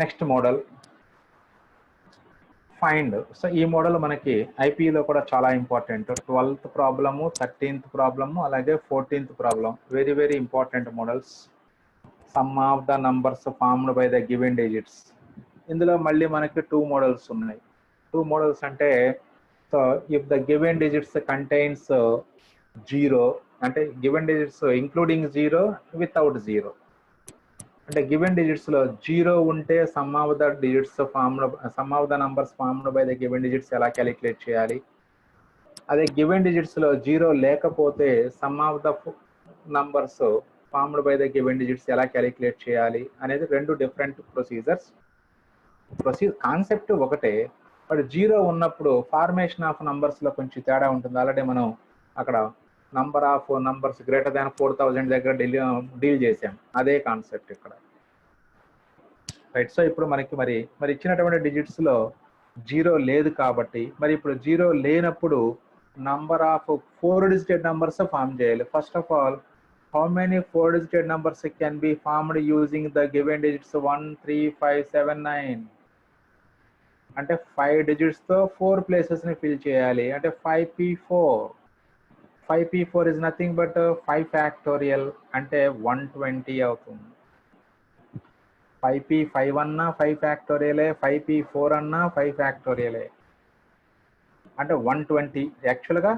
Next model find. So ఈ model మనకి ఐపీలో కూడా చాలా important. 12th problem, 13th problem, అలాగే 14th problem, very very important models. Some of the numbers formed by the given digits. ఇందులో మళ్ళీ మనకి 2 models ఉన్నాయి. 2 models అంటే so if the given digits contains 0 అంటే గివెన్ డిజిట్స్ ఇంక్లూడింగ్ 0 వితౌట్ 0. అంటే given డిజిట్స్లో 0 ఉంటే some of the numbers formed by the given digits ఎలా calculate చేయాలి. అదే గివెన్ డిజిట్స్లో 0 లేకపోతే some of the numbers formed by the given digits ఎలా calculate చేయాలి అనేది 2 డిఫరెంట్ ప్రొసీజర్స్. కాన్సెప్ట్ ఒకటే, బట్ 0 ఉన్నప్పుడు ఫార్మేషన్ ఆఫ్ నంబర్స్లో కొంచెం తేడా ఉంటుంది. ఆల్రెడీ మనం అక్కడ number of numbers greater than 4000 దగ్గర డీల్ చేసాం, అదే కాన్సెప్ట్ ఇక్కడ. రైట్. సో ఇప్పుడు మనకి మరి ఇచ్చినటువంటి డిజిట్స్లో 0 లేదు కాబట్టి మరి ఇప్పుడు 0 లేనప్పుడు number of 4 digited numbers form చేయాలి. First of all, how many 4 digited numbers can be formed using the given digits 1, 3, 5, 7, 9. అంటే 5 డిజిట్స్తో 4 ప్లేసెస్ని ఫిల్ చేయాలి. అంటే 5p4. 5p4 is nothing but 5 factorial అంటే 120 అవుతుంది. 5p5 అన్నా 5 ఫ్యాక్టోరియలే, 5p4 అన్నా 5 ఫ్యాక్టోరియలే, అంటే 120. యాక్చువల్గా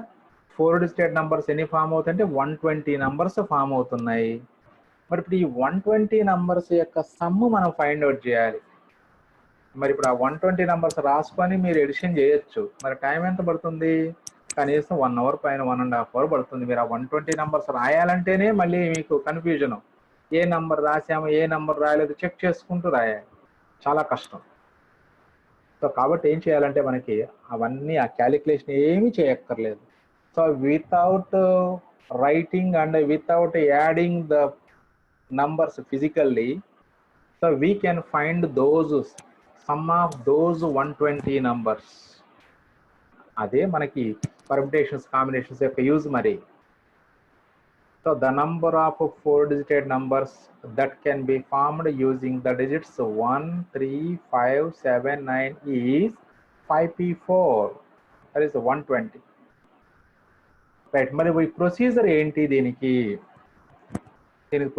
4 డిజిటెడ్ నంబర్స్ ఎన్ని ఫామ్ అవుతాయంటే 120 నంబర్స్ ఫామ్ అవుతున్నాయి. మరి ఇప్పుడు ఈ 120 నంబర్స్ యొక్క సమ్ము మనం ఫైండ్ అవుట్ చేయాలి. మరి ఇప్పుడు ఆ 120 నంబర్స్ రాసుకొని మీరు ఎడిషన్ చేయొచ్చు. మరి టైం ఎంత పడుతుంది? కనీసం 1 అవర్ పైన 1.5 అవర్ పడుతుంది. మీరు ఆ 120 నంబర్స్ రాయాలంటేనే మళ్ళీ మీకు కన్ఫ్యూజను, ఏ నంబర్ రాసాము ఏ నంబర్ రాయలేదు చెక్ చేసుకుంటూ రాయాలి, చాలా కష్టం. సో కాబట్టి ఏం చేయాలంటే మనకి అవన్నీ ఆ క్యాలిక్యులేషన్ ఏమీ చేయక్కర్లేదు. So without writing and without adding the numbers physically, so we can find those some of those 120 numbers. అదే మనకి పర్ముటేషన్స్ కాంబినేషన్స్ యొక్క యూజ్ మరి. So the number of 4 digited numbers that can be formed using the digits 1, 3, 5, 7, 9 is 5p4, that is 120. Right. మరి ఈ procedure ఏంటి? దీనికి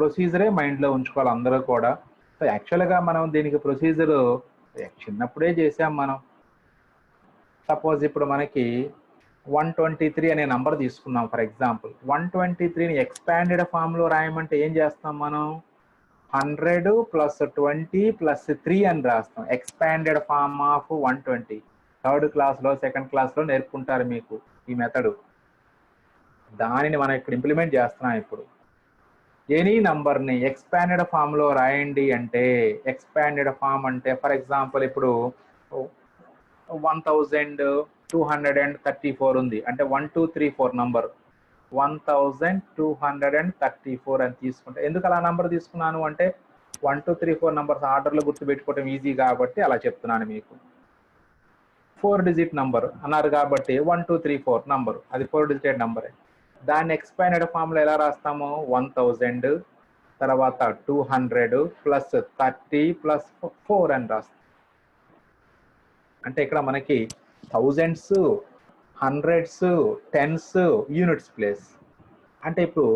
ప్రొసీజరే మైండ్లో ఉంచుకోవాలి అందరూ కూడా. సో యాక్చువల్గా మనం దీనికి ప్రొసీజరు చిన్నప్పుడే చేసాం మనం. సపోజ్ ఇప్పుడు మనకి 123 అనే నంబర్ తీసుకున్నాం ఫర్ ఎగ్జాంపుల్. 123ని ఎక్స్పాండెడ్ ఫామ్లో రాయమంటే ఏం చేస్తాం మనం? 100 + 20 + 3 అని రాస్తాం. ఎక్స్పాండెడ్ ఫామ్ ఆఫ్ 120 థర్డ్ క్లాస్లో సెకండ్ క్లాస్లో నేర్పుకుంటారు మీకు ఈ మెథడు. దానిని మనం ఇప్పుడు ఇంప్లిమెంట్ చేస్తున్నాం. ఇప్పుడు ఎనీ నంబర్ని ఎక్స్పాండెడ్ ఫామ్లో రాయండి అంటే, ఎక్స్పాండెడ్ ఫామ్ అంటే ఫర్ ఎగ్జాంపుల్ ఇప్పుడు 1234 ఉంది, అంటే 1234 నంబర్ 1234 అని తీసుకుంటే, ఎందుకు అలా నంబర్ తీసుకున్నాను అంటే 1234 నంబర్స్ ఆర్డర్లో గుర్తుపెట్టుకోవడం ఈజీ కాబట్టి అలా చెప్తున్నాను మీకు. 4 డిజిట్ నంబర్ అన్నారు కాబట్టి 1234 నంబర్, అది 4 డిజిటెడ్ నంబరే. దాన్ని ఎక్స్పాండెడ్ ఫామ్లో ఎలా రాస్తాము? 1000 తర్వాత 200 ప్లస్ 30 ప్లస్ 4 అని రాస్తాం. అంటే ఇక్కడ మనకి thousands, hundreds, tens, units place. అంటే ఇప్పుడు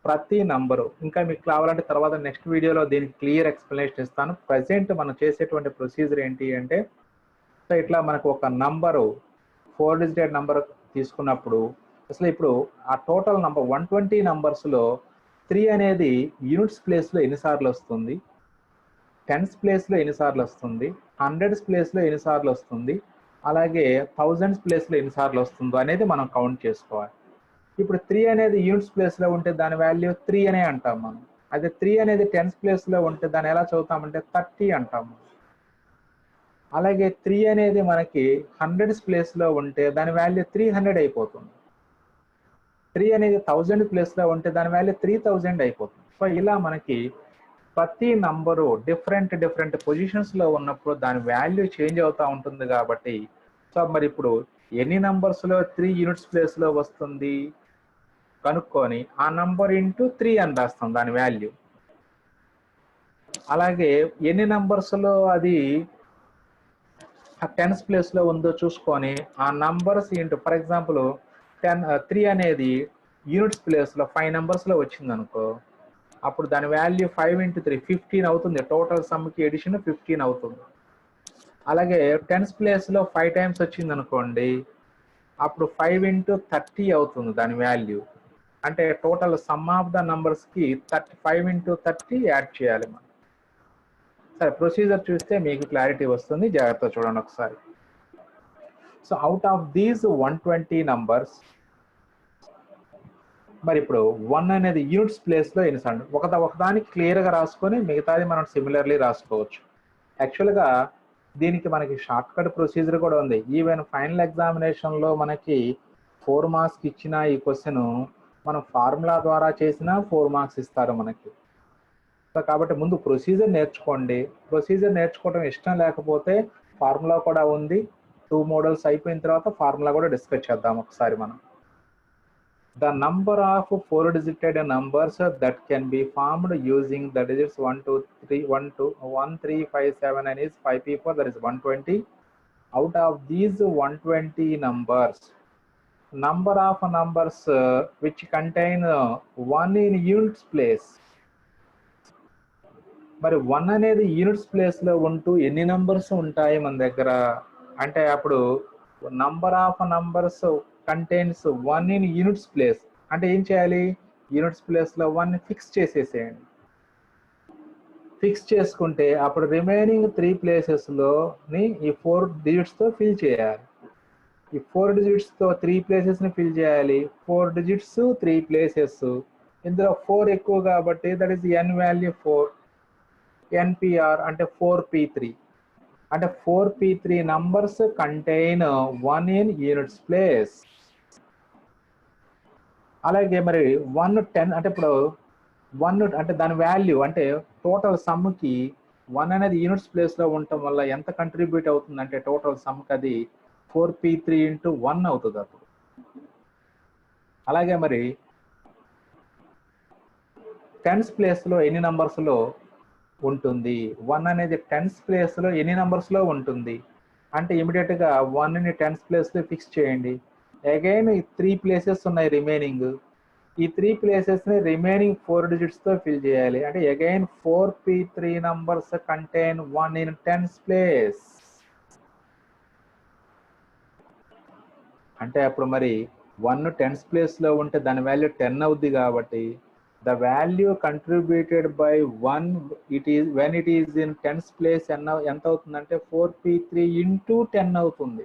ప్రతి నంబరు ఇంకా మీకు కావాలంటే తర్వాత నెక్స్ట్ వీడియోలో దీనికి క్లియర్ ఎక్స్ప్లెనేషన్ ఇస్తాను. ప్రజెంట్ మనం చేసేటువంటి ప్రొసీజర్ ఏంటి అంటే, సో ఇట్లా మనకు ఒక నంబరు 4 డిజిటెడ్ నంబర్ తీసుకున్నప్పుడు అసలు ఇప్పుడు ఆ టోటల్ నంబర్ 120 నంబర్స్లో 3 అనేది యూనిట్స్ ప్లేస్లో ఎన్నిసార్లు వస్తుంది, టెన్స్ ప్లేస్లో ఎన్నిసార్లు వస్తుంది, హండ్రెడ్స్ ప్లేస్లో ఎన్నిసార్లు వస్తుంది, అలాగే థౌజండ్స్ ప్లేస్లో ఎన్నిసార్లు వస్తుందో అనేది మనం కౌంట్ చేసుకోవాలి. ఇప్పుడు 3 అనేది యూనిట్స్ ప్లేస్లో ఉంటే దాని వాల్యూ 3 అనే అంటాం మనం. అదే 3 అనేది టెన్స్ ప్లేస్లో ఉంటే దాన్ని ఎలా చదువుతామంటే 30 అంటాము. అలాగే 3 అనేది మనకి హండ్రెడ్స్ ప్లేస్లో ఉంటే దాని వాల్యూ 300 అయిపోతుంది. 3 అనేది 1000 ప్లేస్లో ఉంటే దాని వాల్యూ 3000 అయిపోతుంది. సో ఇలా మనకి ప్రతి నంబరు డిఫరెంట్ పొజిషన్స్లో ఉన్నప్పుడు దాని వాల్యూ చేంజ్ అవుతూ ఉంటుంది కాబట్టి, సో మరి ఇప్పుడు ఎన్ని నంబర్స్లో 3 యూనిట్స్ ప్లేస్లో వస్తుంది కనుక్కొని ఆ నంబర్ ఇంటూ 3 అని రాస్తాం దాని వాల్యూ. అలాగే ఎన్ని నంబర్స్లో అది టెన్స్ ప్లేస్లో ఉందో చూసుకొని ఆ నంబర్స్ ఇంటూ, ఫర్ ఎగ్జాంపుల్ 3 అనేది యూనిట్స్ ప్లేస్లో 5 నంబర్స్లో వచ్చింది అనుకో, అప్పుడు దాని వాల్యూ 5 ఇంటూ 3 15 అవుతుంది. టోటల్ సమ్కి ఎడిషన్ 15 అవుతుంది. అలాగే టెన్స్ ప్లేస్లో 5 టైమ్స్ వచ్చింది అనుకోండి, అప్పుడు 5 ఇంటూ 30 అవుతుంది దాని వాల్యూ. అంటే టోటల్ సమ్ ఆఫ్ ద నంబర్స్కి 5 ఇంటూ 30 యాడ్ చేయాలి మనం. సరే ప్రొసీజర్ చూస్తే మీకు క్లారిటీ వస్తుంది, జాగ్రత్త చూడండి ఒకసారి. So out of these 120 numbers, మరి ఇప్పుడు 1 అనేది యూనిట్స్ ప్లేస్లో ఎన్నిసార్లు, ఒకదానికి క్లియర్గా రాసుకొని మిగతాది మనం సిమిలర్లీ రాసుకోవచ్చు. యాక్చువల్గా దీనికి మనకి షార్ట్ కట్ ప్రొసీజర్ కూడా ఉంది. ఈవెన్ ఫైనల్ ఎగ్జామినేషన్లో మనకి 4 మార్క్స్కి ఇచ్చిన ఈ క్వశ్చన్ మనం ఫార్ములా ద్వారా చేసినా 4 మార్క్స్ ఇస్తారు మనకి. సో కాబట్టి ముందు ప్రొసీజర్ నేర్చుకోండి. ప్రొసీజర్ నేర్చుకోవడం ఇష్టం లేకపోతే ఫార్ములా కూడా ఉంది. 2 మోడల్స్ అయిపోయిన తర్వాత ఫార్ములా కూడా డిస్కస్ చేద్దాం ఒకసారి మనం. The number of 4-digit numbers that can be formed using the digits 1, 2, 3, 1, 2, 1, 3, 5, 7 and is 5 people, that is 120. Out of these 120 numbers, number of numbers which contain 1 in units place. మరి 1 అనేది units ప్లేస్లో ఉంటూ ఎన్ని numbers ఉంటాయి మన దగ్గర అంటే, అప్పుడు number of numbers contains 1 in units place అంటే ఏం చేయాలి? యూనిట్స్ ప్లేస్లో 1 ఫిక్స్ చేసేసేయండి. ఫిక్స్ చేసుకుంటే అప్పుడు రిమైనింగ్ 3 ప్లేసెస్లోని ఈ 4 డిజిట్స్తో ఫిల్ చేయాలి. ఈ 4 డిజిట్స్తో 3 ప్లేసెస్ని ఫిల్ చేయాలి. 4 డిజిట్స్ 3 ప్లేసెస్, ఇందులో 4 ఎక్కువ కాబట్టి that is n value 4, NPR అంటే 4p3 అంటే 4p3 numbers contain 1 in units place. అలాగే మరి 1 10 అంటే ఇప్పుడు 1 అంటే దాని వాల్యూ అంటే టోటల్ సమ్కి 1 అనేది యూనిట్స్ ప్లేస్లో ఉండటం వల్ల ఎంత కంట్రిబ్యూట్ అవుతుందంటే టోటల్ సమ్కి అది 4p3 ఇంటూ 1 అవుతుంది అప్పుడు. అలాగే మరి టెన్స్ ప్లేస్లో ఎన్ని నంబర్స్లో ఉంటుంది? 1 అనేది టెన్స్ ప్లేస్లో ఎన్ని నంబర్స్లో ఉంటుంది అంటే ఇమీడియట్గా 1ని టెన్స్ ప్లేస్లో ఫిక్స్ చేయండి. అగైన్ 3 ప్లేసెస్ ఉన్నాయి రిమైనింగ్, ఈ 3 ప్లేసెస్ని రిమైనింగ్ 4 డిజిట్స్తో ఫిల్ చేయాలి. అంటే again 4p3 numbers contain 1 in tens place. అంటే అప్పుడు మరి 1 టెన్స్ ప్లేస్లో ఉంటే దాని వాల్యూ 10 అవుద్ది కాబట్టి the value contributed by 1 when it is in tens place ఎంత అవుతుందంటే 4p3 into 10 అవుతుంది.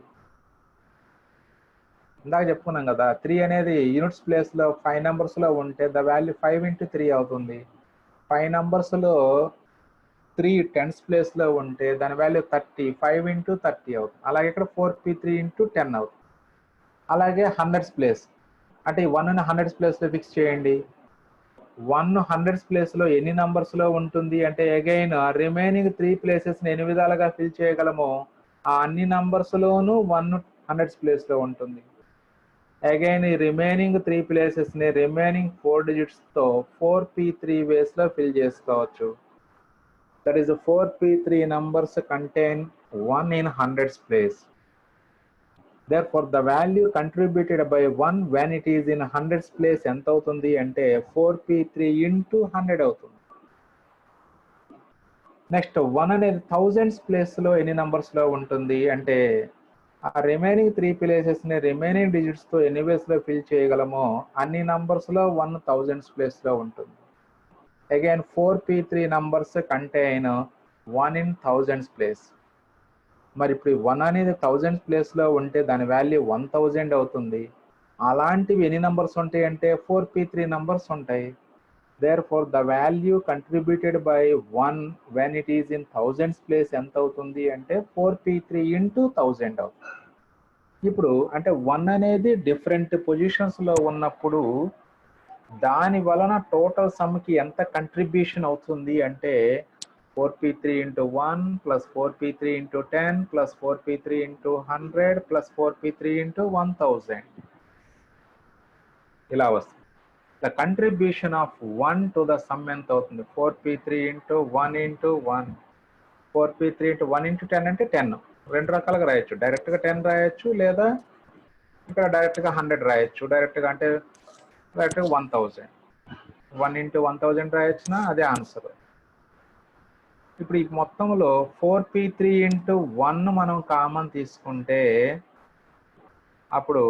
ఇందాక చెప్పుకున్నాం కదా, 3 అనేది యూనిట్స్ ప్లేస్లో 5 నంబర్స్లో ఉంటే ద వాల్యూ 5 into 3 అవుతుంది. 5 నంబర్స్లో 3 టెన్స్ ప్లేస్లో ఉంటే దాని వాల్యూ 30, 5 into 30 అవుతుంది. అలాగే ఇక్కడ 4p3 into 10 అవుతుంది. అలాగే హండ్రెడ్స్ ప్లేస్ అంటే ఈ 1ని హండ్రెడ్స్ ప్లేస్లో ఫిక్స్ చేయండి. 1 హండ్రెడ్స్ ప్లేస్లో ఎన్ని నంబర్స్లో ఉంటుంది అంటే అగైన్ రిమైనింగ్ 3 ప్లేసెస్ని ఎన్ని విధాలుగా ఫిల్ చేయగలమో ఆ అన్ని నంబర్స్లోనూ 1 హండ్రెడ్స్ ప్లేస్లో ఉంటుంది. అగైన్ ఈ రిమైనింగ్ 3 ప్లేసెస్ని రిమైనింగ్ 4 డిజిట్స్తో 4p3 వేస్లో ఫిల్ చేసుకోవచ్చు. That is, 4p3 numbers contain 1 in hundreds place. Therefore, the value contributed by 1 when it is in hundreds place ఎంత అవుతుంది అంటే 4p3 into 100 అవుతుంది. నెక్స్ట్ 1 అనేది థౌజండ్స్ ప్లేస్లో ఎన్ని నంబర్స్లో ఉంటుంది అంటే ఆ రిమైనింగ్ 3 ప్లేసెస్ని రిమైనింగ్ డిజిట్స్తో ఎన్ని వేస్లో ఫిల్ చేయగలమో అన్ని నంబర్స్లో 1 థౌజండ్స్ ప్లేస్లో ఉంటుంది. Again, 4p3 numbers contain 1 in thousands place. మరి ఇప్పుడు 1 అనేది థౌజండ్స్ ప్లేస్లో ఉంటే దాని వాల్యూ 1000 అవుతుంది. అలాంటివి ఎన్ని నంబర్స్ ఉంటాయి అంటే 4p3 నంబర్స్ ఉంటాయి. Therefore, the value contributed by 1 when it is in thousands place ఎంత అవుతుంది అంటే 4p3 into 1000 అవుతుంది. ఇప్పుడు అంటే 1 అనేది డిఫరెంట్ పొజిషన్స్లో ఉన్నప్పుడు దాని వలన టోటల్ సమ్కి ఎంత కంట్రిబ్యూషన్ అవుతుంది అంటే 4p3 into 1 plus 4p3 into 10 plus 4p3 into 100 plus 4p3 into 1000 ఇలా వస్తుంది. The contribution of 1 to the sum ఎంత అవుతుంది 4p3 into 1 into 1 4p3 into 1 into 10 అంటే 10 రెండు రకాలుగా రాయొచ్చు. డైరెక్ట్గా 10 రాయొచ్చు లేదా ఇక్కడ డైరెక్ట్గా 100 రాయొచ్చు. డైరెక్ట్గా అంటే డైరెక్ట్గా 1000 1 into 1000 రాయొచ్చునా అదే ఆన్సర్. ఇప్పుడు ఈ మొత్తంలో 4p3 into 1 మనం కామన్ తీసుకుంటే అప్పుడు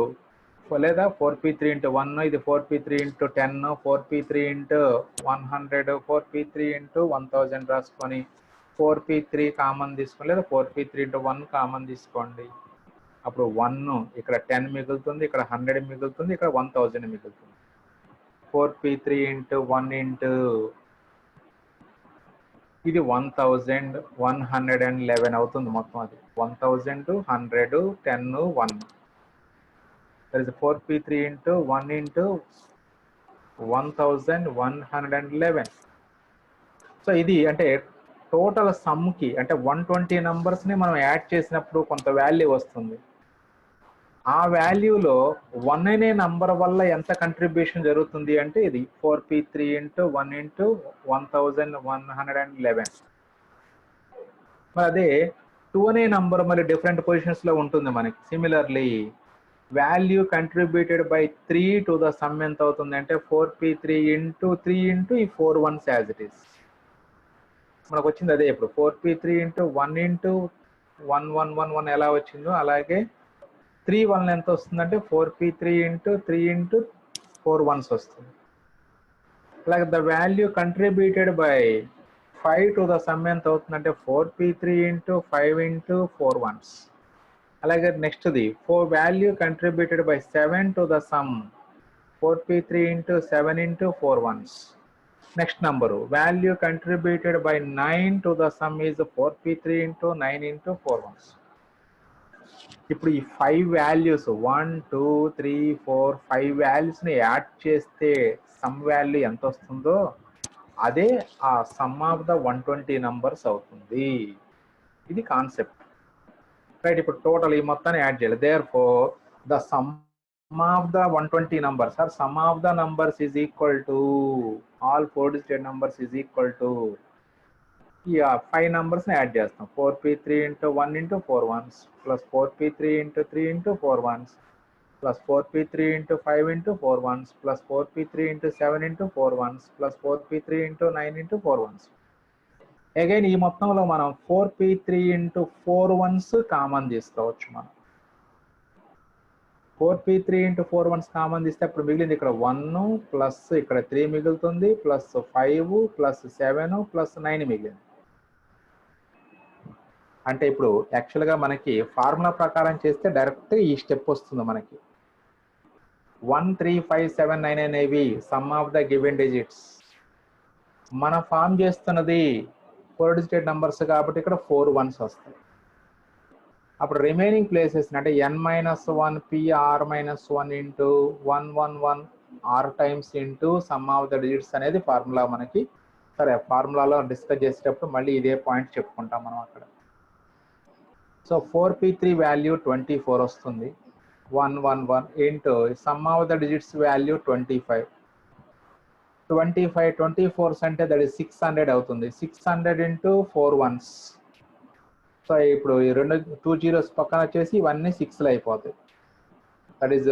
లేదా 4p3 into 1 ఇది 4p3 into 10 4p3 into 100 4p3 into 1000 రాసుకొని 4p3 కామన్ తీసుకోండి లేదా 4p3 into 1 కామన్ తీసుకోండి. అప్పుడు 1 ఇక్కడ 10 మిగులుతుంది, ఇక్కడ 100 మిగులుతుంది, ఇక్కడ 1000 మిగులుతుంది. 4p3 into 1 into ఇది 1111 అవుతుంది మొత్తం. అది 1000 100 10 1 that is 4p3 into 1 into 1111. So ఇది అంటే టోటల్ సమ్కి అంటే 120 నంబర్స్ని మనం యాడ్ చేసినప్పుడు కొంత వాల్యూ వస్తుంది. ఆ వాల్యూలో 1 అనే నంబర్ వల్ల ఎంత కంట్రిబ్యూషన్ జరుగుతుంది అంటే ఇది 4p3 into 1 into 1111. మరి అదే 2 అనే నంబర్ మరి డిఫరెంట్ పొజిషన్స్లో ఉంటుంది మనకి. Similarly value contributed by 3 to the sum ఎంత అవుతుంది అంటే 4p3 into 3 into ఈ 4 1s యాజ్ ఇట్ ఈస్ మనకు వచ్చింది అదే. ఇప్పుడు 4p3 into 1 into 1111 ఎలా వచ్చిందో అలాగే 3 1 ఎంత వస్తుందంటే 4p3 into 3 into 4 1s వస్తుంది. అలాగే the value contributed by 5 to the sum ఎంత అవుతుందంటే 4p3 into 5 into 4 1s. అలాగే నెక్స్ట్ది value contributed by 7 to the sum 4p3 into 7 into 4 1s. Next number value contributed by 9 to the sum is 4p3 into 9 into 4 1s. ఇప్పుడు ఈ 5 values 1 2 3 4 5 వాల్యూస్ని add చేస్తే some value ఎంత వస్తుందో అదే ఆ సమ్ ఆఫ్ ద 120 నంబర్స్ అవుతుంది. ఇది కాన్సెప్ట్ రైట్. ఇప్పుడు టోటల్ ఈ మొత్తాన్ని యాడ్ చేయాలి. Therefore the sum of the 120 numbers or sum of the numbers is equal to all 4 digit numbers is equal to ఈ 5 నంబర్స్ని యాడ్ చేస్తాం. 4p3 into 1 into 4 1s plus 4p3 into 3 into 4 1s plus 4p3 into 5 into 4 1s plus 4p3 into 7 into 4 1s plus 4p3 into 9 into 4 1s. Again ఈ మొత్తంలో మనం 4p3 into 4 1s common తీసుకోవచ్చు. మనం 4p3 into 4 1s common తీస్తే అప్పుడు మిగిలింది ఇక్కడ 1 plus ఇక్కడ 3 మిగులుతుంది ప్లస్ 5 ప్లస్ 7 ప్లస్ 9 మిగిలింది. అంటే ఇప్పుడు యాక్చువల్గా మనకి ఫార్ములా ప్రకారం చేస్తే డైరెక్ట్ ఈ స్టెప్ వస్తుంది మనకి. 1 3 5 7 9 అనేవి some of the given digits. మనం ఫామ్ చేస్తున్నది 4 డిజిటెడ్ నెంబర్స్ కాబట్టి ఇక్కడ 4 వన్స్ వస్తాయి. అప్పుడు రిమైనింగ్ ప్లేసెస్ అంటే n-1 pr-1 into 111 r times into sum of the digits అనేది ఫార్ములా మనకి. సరే, ఫార్ములాలో డిస్కస్ చేసేటప్పుడు మళ్ళీ ఇదే పాయింట్ చెప్పుకుంటాం మనం అక్కడ. సో 4p3 వాల్యూ 24 వస్తుంది. 111 into sum of the digits value 25. 24 అంటే దట్ ఈస్ 600 అవుతుంది. 600 ఇంటూ 4 వన్స్. సో ఇప్పుడు ఈ 2 జీరోస్ పక్కన వచ్చేసి ఇవన్నీ 6లు అయిపోతాయి. దట్ ఈస్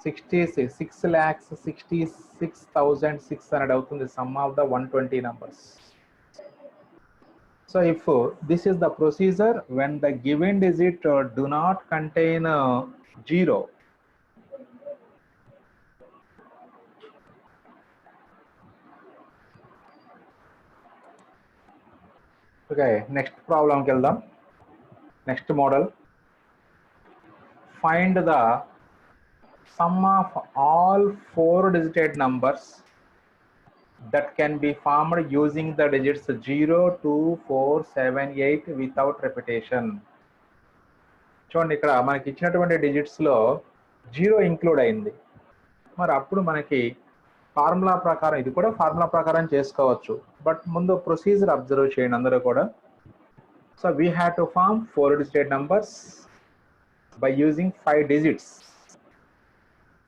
6,66,600 అవుతుంది some of the 120 numbers. So if this is the procedure when the given digit do not contain 0, okay, next problem ki veldam. Next model, find the sum of all 4 digit numbers that can be formed using the digits 0, 2, 4, 7, 8 without repetition. చూడండి, ఇక్కడ మనకి ఇచ్చినటువంటి డిజిట్స్లో 0 include అయింది. మరి అప్పుడు మనకి formula ప్రకారం, ఇది కూడా ఫార్ములా ప్రకారం చేసుకోవచ్చు, బట్ ముందు ప్రొసీజర్ అబ్జర్వ్ చేయండి అందరూ కూడా. So we have to form 4 digited numbers by using 5 digits.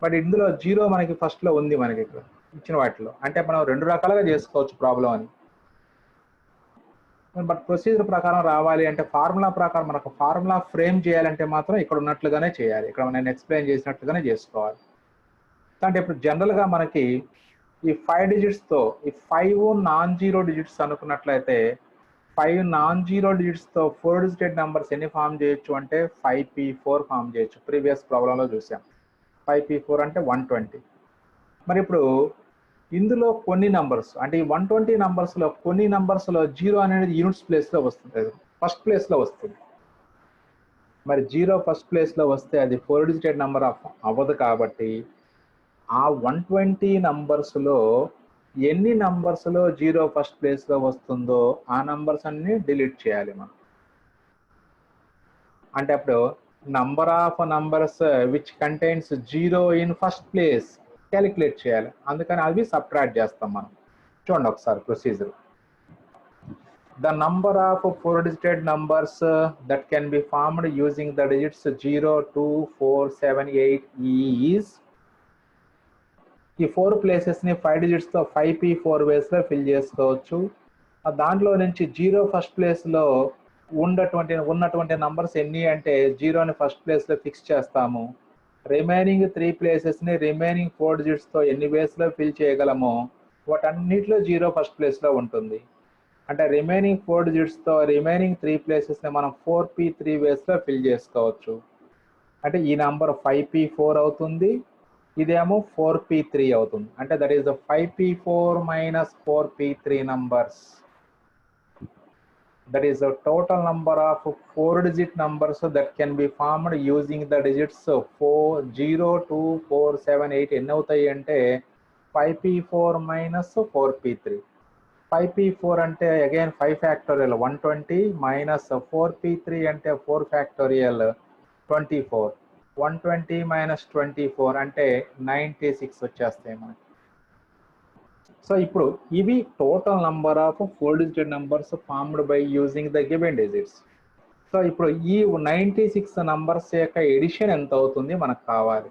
But ఇందులో 0 మనకి ఫస్ట్లో ఉంది, మనకి ఇక్కడ ఇచ్చిన వాటిలో. అంటే మనం 2 రకాలుగా చేసుకోవచ్చు ప్రాబ్లం అని. బట్ ప్రొసీజర్ ప్రకారం రావాలి అంటే ఫార్ములా ప్రకారం మనకు ఫార్ములా ఫ్రేమ్ చేయాలంటే మాత్రం ఇక్కడ ఉన్నట్లుగానే చేయాలి, ఇక్కడ నేను ఎక్స్ప్లెయిన్ చేసినట్లుగానే చేసుకోవాలి. అంటే ఇప్పుడు జనరల్గా మనకి ఈ 5 డిజిట్స్తో, ఈ 5 నాన్-జీరో డిజిట్స్ అనుకున్నట్లయితే 5 నాన్-జీరో డిజిట్స్తో 4 డిజిటెడ్ నెంబర్స్ ఎన్ని ఫామ్ చేయొచ్చు అంటే 5p4 ఫామ్ చేయొచ్చు. ప్రీవియస్ ప్రాబ్లంలో చూసాం. 5p4 అంటే 120. మరి ఇప్పుడు ఇందులో కొన్ని నంబర్స్ అంటే ఈ 120 నంబర్స్లో కొన్ని నంబర్స్లో 0 అనేది యూనిట్స్ ప్లేస్లో వస్తుంది, ఫస్ట్ ప్లేస్లో వస్తుంది. మరి 0 ఫస్ట్ ప్లేస్లో వస్తే అది 4 డిజిటెడ్ నెంబర్ అవ్వదు. కాబట్టి ఆ 120 నంబర్స్లో ఎన్ని నంబర్స్లో 0 ఫస్ట్ ప్లేస్లో వస్తుందో ఆ నంబర్స్ అన్ని డిలీట్ చేయాలి మనం. అంటే అప్పుడు number of numbers which contains 0 in first place calculate చేయాలి. అందుకని అవి సబ్ట్రాక్ట్ చేస్తాం మనం. చూడండి ఒకసారి procedure. The number of 4 digited numbers that can be formed using the digits 0, 2, 4, 7, 8 is, ఈ 4 ప్లేసెస్ని 5 డిజిట్స్తో 5p4 వేస్లో ఫిల్ చేసుకోవచ్చు. దాంట్లో నుంచి 0 ఫస్ట్ ప్లేస్లో ఉన్నటువంటి నంబర్స్ ఎన్ని అంటే 0ని ఫస్ట్ ప్లేస్లో ఫిక్స్ చేస్తాము. రిమైనింగ్ 3 ప్లేసెస్ని రిమైనింగ్ 4 డిజిట్స్తో ఎన్ని వేస్లో ఫిల్ చేయగలమో వాటన్నిటిలో 0 ఫస్ట్ ప్లేస్లో ఉంటుంది. అంటే రిమైనింగ్ 4 డిజిట్స్తో రిమైనింగ్ 3 ప్లేసెస్ని మనం 4p3 వేస్లో ఫిల్ చేసుకోవచ్చు. అంటే ఈ నంబర్ 5p4 అవుతుంది, ఇదేమో 4p3 అవుతుంది. అంటే that is the 5p4 minus 4p3 numbers. That is the total number of 4 digit numbers that can be formed using the digits 4, 0, 2, 4, 7, 8 ఎన్ని అవుతాయి అంటే 5p4 మైనస్ 4p3. 5p4 అంటే అగైన్ 5 ఫ్యాక్టోరియల్ 120 మైనస్ 4p3 అంటే 4 factorial 24. 120 minus 24 అంటే 96 వచ్చేస్తాయి మనకి. So ఇప్పుడు ఇవి total number of 4 digited numbers formed by using the given digits. So ఇప్పుడు ఈ 96 నంబర్స్ యొక్క ఎడిషన్ ఎంత అవుతుంది మనకు కావాలి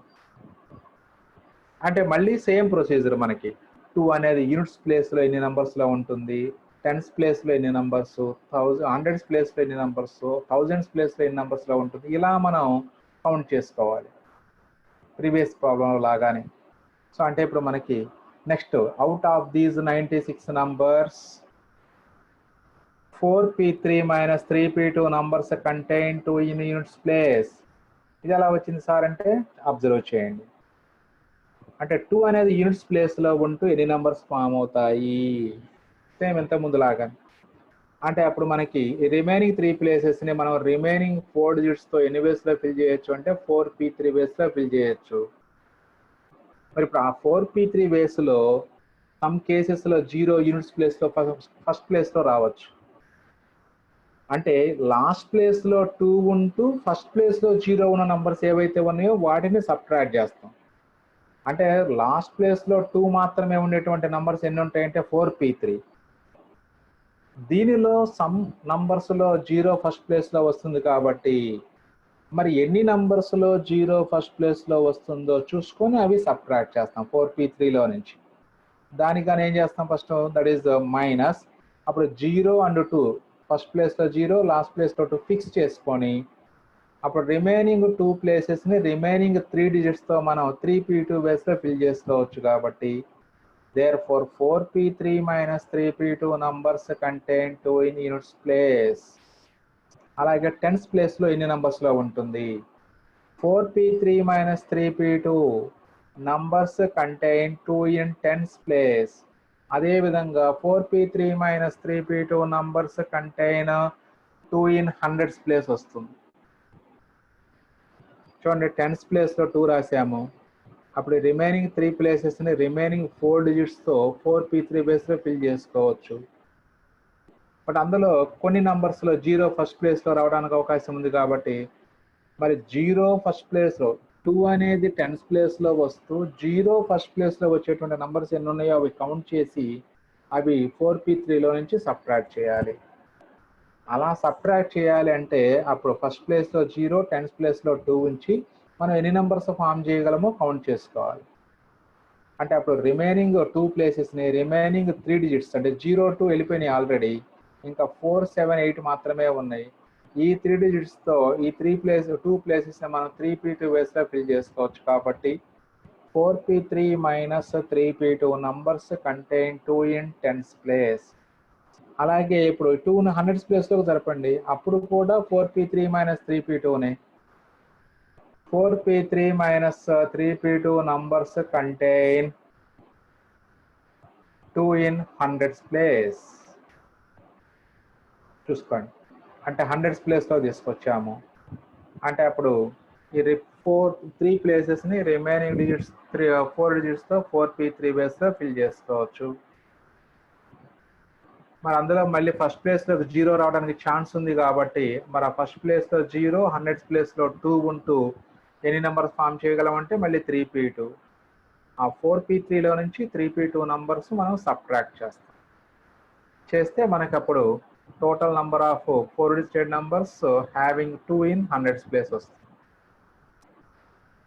అంటే మళ్ళీ సేమ్ ప్రొసీజర్. మనకి 2 అనేది యూనిట్స్ ప్లేస్లో ఎన్ని నంబర్స్లో ఉంటుంది, టెన్స్ ప్లేస్లో ఎన్ని నంబర్స్, హండ్రెడ్స్ ప్లేస్లో ఎన్ని నంబర్స్, థౌజండ్స్ ప్లేస్లో ఎన్ని నంబర్స్లో ఉంటుంది, ఇలా మనం కౌంట్ చేసుకోవాలి ప్రీవియస్ ప్రాబ్లం లాగానే. సో అంటే ఇప్పుడు మనకి next out of these 96 numbers 4p3 minus 3p2 numbers contain 2 in units place. ఇది ఎలా వచ్చింది సార్ అంటే అబ్జర్వ్ చేయండి. అంటే 2 అనేది యూనిట్స్ ప్లేస్లో ఉంటూ ఎన్ని నంబర్స్ ఫామ్ అవుతాయి, సేమ్ ఇంత ముందులాగా. అంటే అప్పుడు మనకి రిమైనింగ్ 3 ప్లేసెస్ని మనం రిమైనింగ్ 4 డిజిట్స్తో ఎన్ని వేస్లో ఫిల్ చేయొచ్చు అంటే 4p3 వేస్లో ఫిల్ చేయొచ్చు. మరి ఇప్పుడు ఆ 4p3 వేస్లో సమ్ కేసెస్లో 0 యూనిట్స్ ప్లేస్లో ఫస్ట్ ప్లేస్లో రావచ్చు. అంటే లాస్ట్ ప్లేస్లో 2 ఉంటూ ఫస్ట్ ప్లేస్లో 0 ఉన్న నంబర్స్ ఏవైతే ఉన్నాయో వాటిని సబ్ట్రాక్ట్ చేస్తాం. అంటే లాస్ట్ ప్లేస్లో 2 మాత్రమే ఉండేటువంటి నంబర్స్ ఎన్ని ఉంటాయంటే 4p3. దీనిలో సమ్ నంబర్స్లో 0 ఫస్ట్ ప్లేస్లో వస్తుంది కాబట్టి మరి ఎన్ని నంబర్స్లో 0 ఫస్ట్ ప్లేస్లో వస్తుందో చూసుకొని అవి సబ్ట్రాక్ట్ చేస్తాం 4p3లో నుంచి. దానికని ఏం చేస్తాం ఫస్ట్, దట్ ఈస్ మైనస్, అప్పుడు 0 అండ్ 2 ఫస్ట్ ప్లేస్లో 0 లాస్ట్ ప్లేస్లో 2 ఫిక్స్ చేసుకొని అప్పుడు రిమైనింగ్ 2 ప్లేసెస్ని రిమైనింగ్ 3 డిజిట్స్తో మనం 3p2 బేస్లో ఫిల్ చేసుకోవచ్చు. కాబట్టి therefore 4p3 minus 3p2 numbers contain 2 in units place. అలాగే టెన్స్ ప్లేస్లో ఎన్ని నంబర్స్లో ఉంటుంది, 4p3 minus 3p2 numbers contain 2 in tens place. అదేవిధంగా 4p3 minus 3p2 numbers contain 2 in hundreds place వస్తుంది. చూడండి, టెన్స్ ప్లేస్లో 2 రాసాము, అప్పుడు రిమైనింగ్ 3 ప్లేసెస్ని రిమైనింగ్ 4 డిజిట్స్తో 4p3 బేస్లో ఫిల్ చేసుకోవచ్చు. బట్ అందులో కొన్ని నంబర్స్లో 0 ఫస్ట్ ప్లేస్లో రావడానికి అవకాశం ఉంది కాబట్టి మరి 0 ఫస్ట్ ప్లేస్లో 2 అనేది టెన్స్ ప్లేస్లో వస్తూ 0 ఫస్ట్ ప్లేస్లో వచ్చేటువంటి నంబర్స్ ఎన్ని ఉన్నాయో అవి కౌంట్ చేసి అవి 4p3లో నుంచి సబ్ట్రాక్ట్ చేయాలి. అలా సబ్ట్రాక్ట్ చేయాలి అంటే అప్పుడు ఫస్ట్ ప్లేస్లో 0, టెన్స్ ప్లేస్లో 2 ఉంచి మనం ఎన్ని నెంబర్స్ ఫామ్ చేయగలమో కౌంట్ చేసుకోవాలి. అంటే అప్పుడు రిమైనింగ్ 2 ప్లేసెస్ని రిమైనింగ్ 3 డిజిట్స్ అంటే 0 2 వెళ్ళిపోయినాయి ఆల్రెడీ, ఇంకా 4 7 8 మాత్రమే ఉన్నాయి. ఈ 3 డిజిట్స్తో ఈ 2 ప్లేసెస్ని మనం 3p2 వేస్లో ఫిల్ చేసుకోవచ్చు. కాబట్టి 4p3 minus 3p2 numbers contain 2 in tens place. అలాగే ఇప్పుడు 2ని హండ్రెడ్స్ ప్లేస్లోకి జరపండి, అప్పుడు కూడా 4p3 minus 3p2ని 4p3 minus 3p2 numbers contain 2 in hundreds place. చూసుకోండి, అంటే హండ్రెడ్స్ ప్లేస్లో తీసుకొచ్చాము. అంటే అప్పుడు ఈ 3 ప్లేసెస్ని రిమైనింగ్ డిజిట్స్ 4 డిజిట్స్తో 4p3 బేస్లో ఫిల్ చేసుకోవచ్చు. మరి అందులో మళ్ళీ ఫస్ట్ ప్లేస్లో 0 రావడానికి ఛాన్స్ ఉంది కాబట్టి మరి ఆ ఫస్ట్ ప్లేస్లో 0, హండ్రెడ్స్ ప్లేస్లో 2 ఉంటూ ఎన్ని నెంబర్స్ ఫామ్ చేయగలమంటే మళ్ళీ 3p2. ఆ 4p3లో నుంచి 3p2 నంబర్స్ మనం సబ్ట్రాక్ట్ చేస్తే మనకు అప్పుడు total number of 4 digited numbers having 2 in hundreds place వస్తుంది.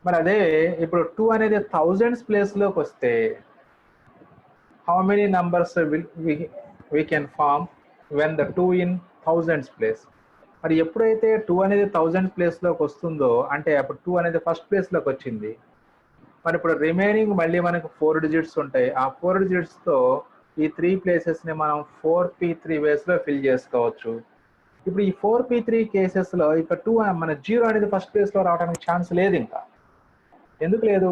మరి అదే ఇప్పుడు 2 అనేది థౌజండ్స్ ప్లేస్లోకి వస్తే how many numbers we can form when the 2 in thousands place. మరి ఎప్పుడైతే 2 అనేది 1000 ప్లేస్లోకి వస్తుందో అంటే అప్పుడు 2 అనేది ఫస్ట్ ప్లేస్లోకి వచ్చింది. మరి ఇప్పుడు రిమైనింగ్ మళ్ళీ మనకు 4 డిజిట్స్ ఉంటాయి. ఆ 4 డిజిట్స్తో ఈ 3 ప్లేసెస్ని మనం 4p3 వేస్లో ఫిల్ చేసుకోవచ్చు. ఇప్పుడు ఈ 4p3 కేసెస్లో ఇక్కడ 2 మన 0 అనేది ఫస్ట్ ప్లేస్లో రావడానికి ఛాన్స్ లేదు. ఇంకా ఎందుకు లేదు,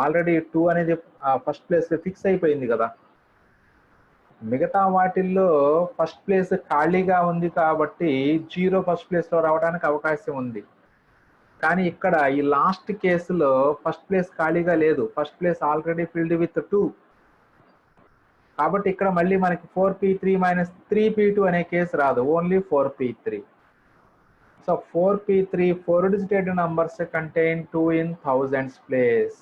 ఆల్రెడీ 2 అనేది ఫస్ట్ ప్లేస్లో ఫిక్స్ అయిపోయింది కదా. మిగతా వాటిల్లో ఫస్ట్ ప్లేస్ ఖాళీగా ఉంది కాబట్టి 0 ఫస్ట్ ప్లేస్లో రావడానికి అవకాశం ఉంది. కానీ ఇక్కడ ఈ లాస్ట్ కేసులో ఫస్ట్ ప్లేస్ ఖాళీగా లేదు, first place already filled with 2. కాబట్టి ఇక్కడ మళ్ళీ మనకి 4p3 minus 3p2 అనే కేసు రాదు, only 4p3. So 4p3 4 digited numbers contain 2 in thousands place.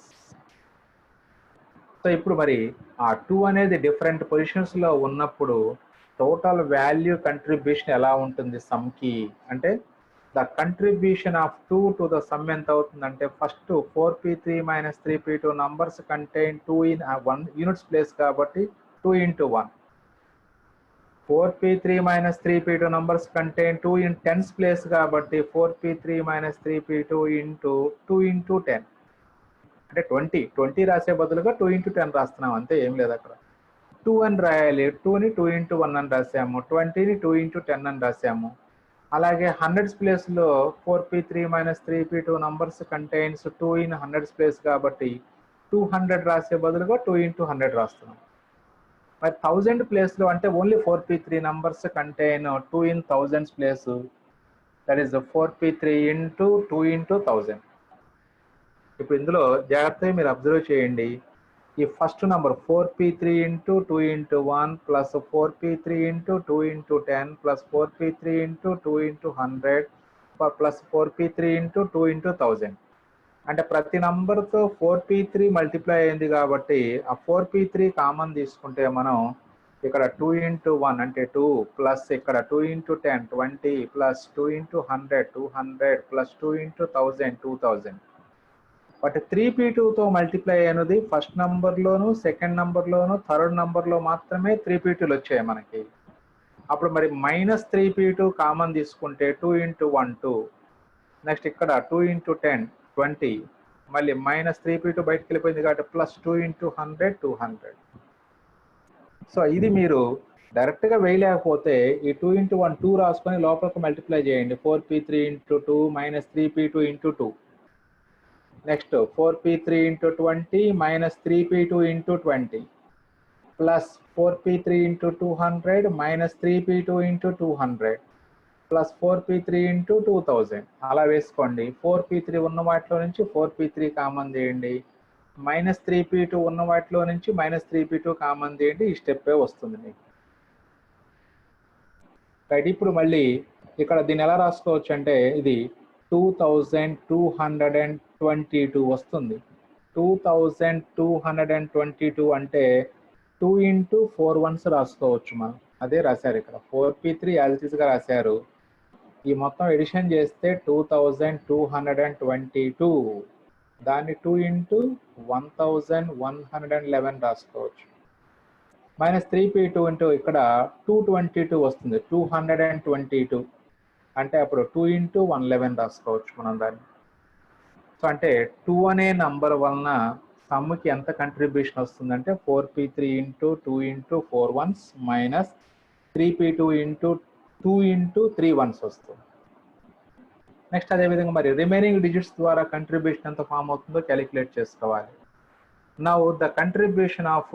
So ఇప్పుడు మరి ఆ 2 అనేది డిఫరెంట్ పొజిషన్స్లో ఉన్నప్పుడు టోటల్ వాల్యూ కంట్రిబ్యూషన్ ఎలా ఉంటుంది సమ్కి అంటే the contribution of 2 to the sum ఎంత అవుతుందంటే first 4p3 minus 3p2 numbers contain 2 in 1 units place కాబట్టి 2 into 1. 4p3 minus 3p2 numbers contain 2 in tens place కాబట్టి 4p3 minus 3p2 into 2 into 10. అంటే 20 రాసే బదులుగా 2 into 10 రాస్తున్నాం అంతే, ఏం లేదు అక్కడ. 2 అని రాయాలి, 2ని 2 into 1 అని రాసాము, 20ని 2 into 10 అని రాసాము. అలాగే హండ్రెడ్స్ ప్లేస్లో 4p3 minus 3p2 numbers contains 2 in hundreds place కాబట్టి 200 రాసే బదులుగా 2 into 100 రాస్తున్నాం. మరి 1000 ప్లేస్లో అంటే only 4p3 numbers contain 2 in thousands place, that is 4p3 into 2 into 1000. ఇప్పుడు ఇందులో జాగ్రత్తగా మీరు అబ్జర్వ్ చేయండి, ఈ first number 4p3 into 2 into 1 plus 4p3 into 2 into 10 plus 4p3 into 2 into 100 plus 4p3 into 2 into 1000. అంటే ప్రతి నంబర్తో 4p3 మల్టిప్లై అయింది కాబట్టి ఆ 4p3 కామన్ తీసుకుంటే మనం ఇక్కడ 2 ఇంటూ 1 అంటే 2 ప్లస్ ఇక్కడ 2 into 10 20 plus 2 into 100 200 plus 2 into 1000 2000. But 3p2తో మల్టిప్లై అయినది ఫస్ట్ నంబర్లోను సెకండ్ నంబర్లోను థర్డ్ నంబర్లో మాత్రమే 3p2లు వచ్చాయి మనకి. అప్పుడు మరి -3p2 కామన్ తీసుకుంటే 2 ఇంటూ 1 2, నెక్స్ట్ ఇక్కడ 2 ఇంటూ 10 20, మళ్ళీ -3p2 బయటకు వెళ్ళిపోయింది కాబట్టి ప్లస్ 2 ఇంటూ 100 200. సో ఇది మీరు డైరెక్ట్గా వేయలేకపోతే ఈ 2 ఇంటూ 1 2 రాసుకొని లోపలికి మల్టిప్లై చేయండి. 4p3 into 2 -3p2 into 2. Next 4p3 into 20 -3p2 into 20 plus 4p3 into 200 -3p2 into 200 plus 4p3 into 2000. అలా వేసుకోండి. 4p3 ఉన్న వాటిలో నుంచి 4p3 కామన్ చేయండి. -3p2 ఉన్న వాటిలో నుంచి -3p2 కామన్ చేయండి. ఈ స్టెప్పే వస్తుంది మీకు. రైట్, ఇప్పుడు మళ్ళీ ఇక్కడ దీన్ని ఎలా రాసుకోవచ్చు అంటే ఇది 2222 వస్తుంది. 2222 అంటే 2 ఇంటూ 4 1s రాసుకోవచ్చు మనం. అదే రాశారు ఇక్కడ 4p3 యాజ్ ఇట్ ఈస్గా రాశారు. ఈ మొత్తం ఎడిషన్ చేస్తే 2222, దాన్ని 2 ఇంటూ 1111 రాసుకోవచ్చు. -3p2 ఇంటూ ఇక్కడ 222 వస్తుంది. 222 అంటే అప్పుడు 2 ఇంటూ 111 రాసుకోవచ్చు మనం దాన్ని. సో అంటే 2 అనే నంబర్ వలన సమ్కి ఎంత కంట్రిబ్యూషన్ వస్తుందంటే 4p3 into 2 into 4 1s minus 3p2 into 2 into 3 1s వస్తుంది. నెక్స్ట్ అదేవిధంగా మరి రిమైనింగ్ డిజిట్స్ ద్వారా కంట్రిబ్యూషన్ ఎంత ఫామ్ అవుతుందో క్యాలిక్యులేట్ చేసుకోవాలి. Now the contribution of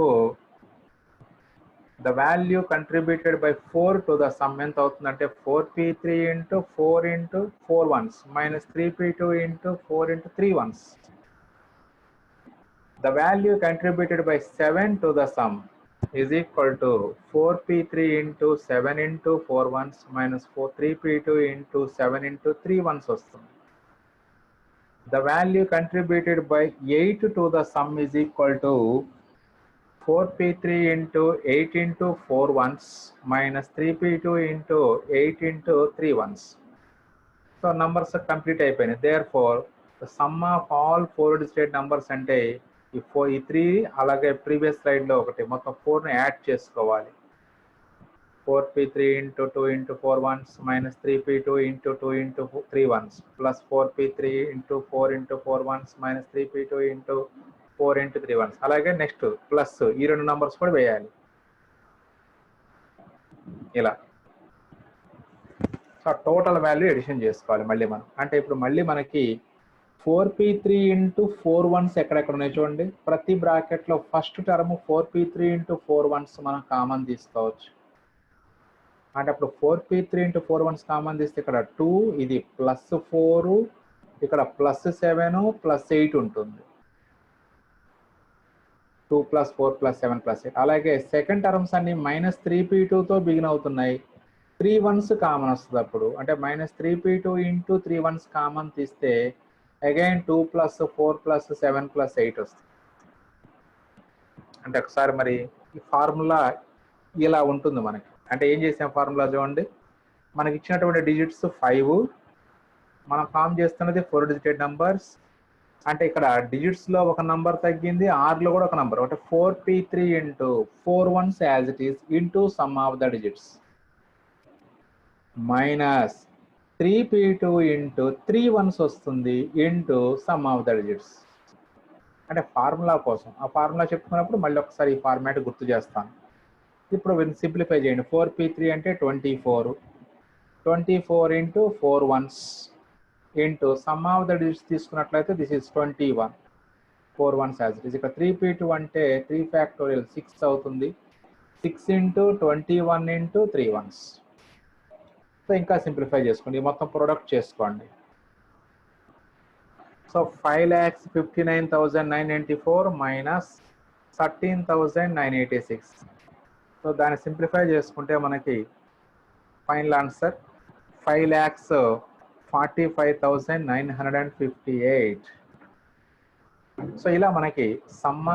the value contributed by 4 to the sum ఎంత అవుతుందంటే 4p3 into 4 into 4 1s minus 3p2 into 4 into 3 1s. The value contributed by 7 to the sum is equal to 4p3 into 7 into 4 1s minus 3p2 into 7 into 3 1s వస్తుంది. The value contributed by 8 to the sum is equal to 4p3 into 8 into 4 1s minus 3p2 into 8 into 3 1s. So numbers are complete అయిపోయినాయి. Therefore the sum of all 4 digit numbers అంటే ఈ 3 అలాగే previous స్లైడ్లో ఒకటి మొత్తం 4ని add చేసుకోవాలి. 4p3 into 2 into 4 1s minus 3p2 into 2 into 3 1s plus 4p3 into 4 into 4 1s minus 3p2 into 4 into 3 1s. అలాగే next plus ఈ రెండు నంబర్స్ కూడా వేయాలి ఇలా. సో టోటల్ వాల్యూ ఎడిషన్ చేసుకోవాలి మళ్ళీ మనం. అంటే ఇప్పుడు మళ్ళీ మనకి 4p3 into 4 1s ఎక్కడెక్కడ ఉన్నాయి చూడండి. ప్రతి బ్రాకెట్లో first term 4p3 into 4 1s మనం కామన్ తీసుకోవచ్చు. అంటే అప్పుడు 4p3 into 4 1s కామన్ తీస్తే ఇక్కడ 2, ఇది ప్లస్ 4, ఇక్కడ ప్లస్ 7 ప్లస్ 8 ఉంటుంది. 2 + 4 + 7 + 8. అలాగే సెకండ్ టర్మ్స్ అన్ని -3p2తో బిగిన్ అవుతున్నాయి. 3 1s కామన్ వస్తుంది అప్పుడు. అంటే -3p2 into 3 1s కామన్ తీస్తే అగైన్ 2 + 4 + 7 + 8 వస్తుంది. అంటే ఒకసారి మరి ఈ ఫార్ములా ఇలా ఉంటుంది మనకి. అంటే ఏం చేసాం ఫార్ములా చూడండి. మనకి ఇచ్చినటువంటి డిజిట్స్ 5, మనం ఫామ్ చేస్తున్నది 4 డిజిటెడ్ నంబర్స్. అంటే ఇక్కడ డిజిట్స్ లో ఒక నంబర్ తగ్గింది, ఆర్లో కూడా ఒక నంబర్. అంటే 4p3 into 4 1s as it is into sum of the digits minus 3p2 into 3 1s వస్తుంది into sum of the digits. అంటే ఫార్ములా కోసం ఆ ఫార్ములా చెప్పుకున్నప్పుడు మళ్ళీ ఒకసారి ఈ ఫార్మాట్ గుర్తు చేస్తాను. ఇప్పుడు సింప్లిఫై చేయండి. 4p3 అంటే 24 into 4 1s into sum of the digits తీసుకున్నట్లయితే this is 21 4 1s as it is. ఇక్కడ 3p2 అంటే 3 ఫ్యాక్టోరియల్ 6 అవుతుంది. 6 into 21 into 3 1s. సో ఇంకా సింప్లిఫై చేసుకోండి, మొత్తం ప్రొడక్ట్ చేసుకోండి. So 5,59,994 minus 13,986. సో దాన్ని సింప్లిఫై చేసుకుంటే మనకి ఫైనల్ ఆన్సర్ 5,45,958. సో ఇలా మనకి some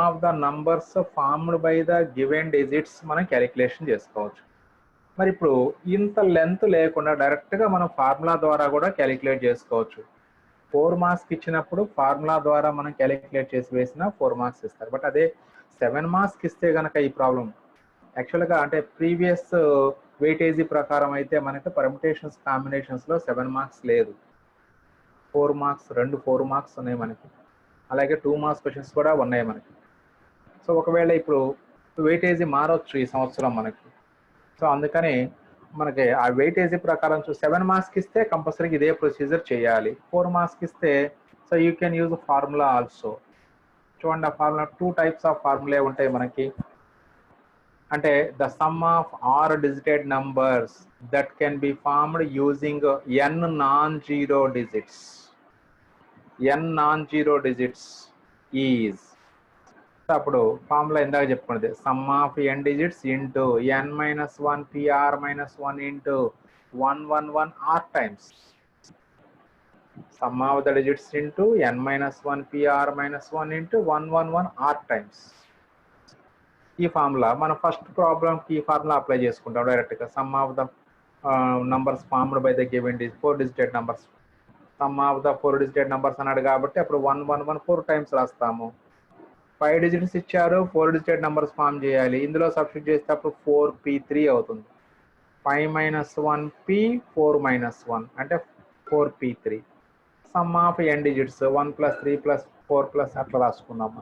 of the numbers formed by the given digits మనం క్యాలిక్యులేషన్ చేసుకోవచ్చు. మరి ఇప్పుడు ఇంత లెంత్ లేకుండా డైరెక్ట్గా మనం ఫార్ములా ద్వారా కూడా క్యాలిక్యులేట్ చేసుకోవచ్చు. 4 మార్క్స్ ఇచ్చినప్పుడు ఫార్ములా ద్వారా మనం క్యాలిక్యులేట్ చేసి వేసిన 4 మార్క్స్ ఇస్తారు. బట్ అదే 7 మార్క్స్ ఇస్తే కనుక ఈ ప్రాబ్లం యాక్చువల్గా అంటే ప్రీవియస్ వెయిటేజీ ప్రకారం అయితే మనకి పర్మిటేషన్స్ కాంబినేషన్స్లో 7 మార్క్స్ లేదు, 4 మార్క్స్ 4 మార్క్స్ ఉన్నాయి మనకి. అలాగే 2 మార్క్స్ క్వశ్చన్స్ కూడా ఉన్నాయి మనకి. సో ఒకవేళ ఇప్పుడు వెయిటేజీ మారవచ్చు ఈ సంవత్సరం మనకి. సో అందుకని మనకి ఆ వెయిటేజీ ప్రకారం 7 మార్క్స్కి ఇస్తే కంపల్సరీగా ఇదే ప్రొసీజర్ చేయాలి. 4 మార్క్స్కి ఇస్తే so you can use formula also. చూడండి ఆ ఫార్ములా 2 టైప్స్ ఆఫ్ ఫార్ములే ఉంటాయి మనకి. అంటే the sum of r digited numbers that can be formed using n non-zero digits. n non-zero digits is అప్పుడు ఫార్ములా ఇందాక చెప్పుకున్నది sum of n digits into n-1 pr-1 into 111 r times sum of the digits into n-1 pr-1 into 111 r times. ఈ formula మనం first ప్రాబ్లంకి ఈ formula apply చేసుకుంటాం డైరెక్ట్గా. Sum of the numbers formed by the given 4 digited numbers, some of the 4 digited numbers అన్నాడు కాబట్టి అప్పుడు 111 4 times రాస్తాము. 5 డిజిట్స్ ఇచ్చారు, 4 డిజిటెడ్ నంబర్స్ ఫామ్ చేయాలి. ఇందులో సబ్స్టిట్యూట్ చేస్తే అప్పుడు 4p3 అవుతుంది. 5-1p 4-1 అంటే 4p3. Some of n digits 1 + 3 + 4 + అట్లా రాసుకున్నాం.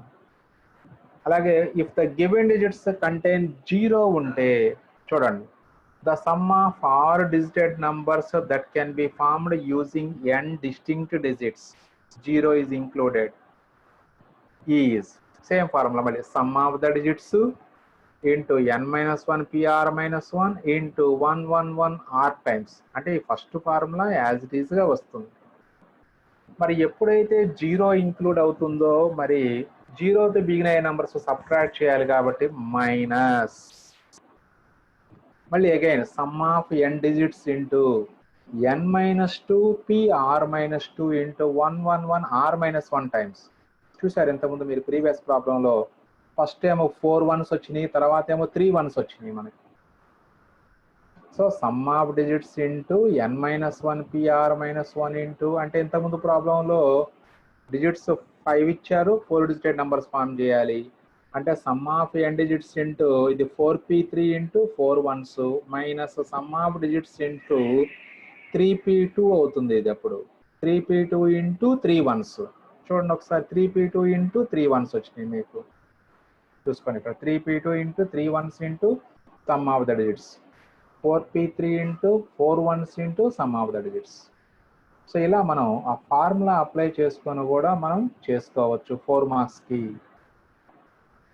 అలాగే if the given digits contain 0 ఉంటే చూడండి the sum of r digited numbers that can be formed using n distinct digits 0 is included is same formula మళ్ళీ sum of the digits into n-1 pr-1 into 111 r times. అంటే ఈ first formula as it ఈస్గా వస్తుంది. మరి ఎప్పుడైతే 0 include అవుతుందో మరి 0తో begin అయ్యే నెంబర్స్ సబ్ట్రాక్ట్ చేయాలి కాబట్టి మైనస్. మళ్ళీ again some of n digits into n-2 pr-2 into 111 r-1 times. చూసారు ఇంతకుముందు మీరు ప్రీవియస్ ప్రాబ్లంలో ఫస్ట్ ఏమో 4 1s వచ్చినాయి, తర్వాత ఏమో 3 1s వచ్చినాయి మనకి. So some of digits into n-1 pr-1 into అంటే ఇంతకుముందు ప్రాబ్లంలో డిజిట్స్ 5 ఇచ్చారు, 4 డిజిటెడ్ నెంబర్స్ ఫామ్ చేయాలి. అంటే some of n digits into ఇది 4p3 into 4 1s minus sum of digits into 3p2 అవుతుంది. ఇది అప్పుడు 3p2 ఇంటూ 3 1s. చూడండి ఒకసారి 3p2 ఇంటూ 3 1s వచ్చినాయి మీకు. చూసుకోండి ఇక్కడ 3p2 into 3 1s into sum of the digits, 4p3 into 4 1s into sum of the digits. So ఇలా మనం ఆ ఫార్ములా అప్లై చేసుకొని కూడా మనం చేసుకోవచ్చు 4 మార్క్స్కి.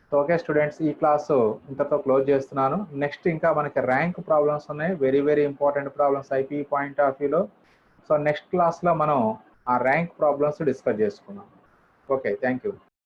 సో ఓకే స్టూడెంట్స్, ఈ క్లాసు ఇంతతో క్లోజ్ చేస్తున్నాను. నెక్స్ట్ ఇంకా మనకి ర్యాంక్ ప్రాబ్లమ్స్ ఉన్నాయి, very very important problems IP point of వ్యూలో. సో నెక్స్ట్ క్లాస్లో మనం ఆ ర్యాంక్ ప్రాబ్లమ్స్ డిస్కస్ చేసుకున్నాం. Okay, thank you.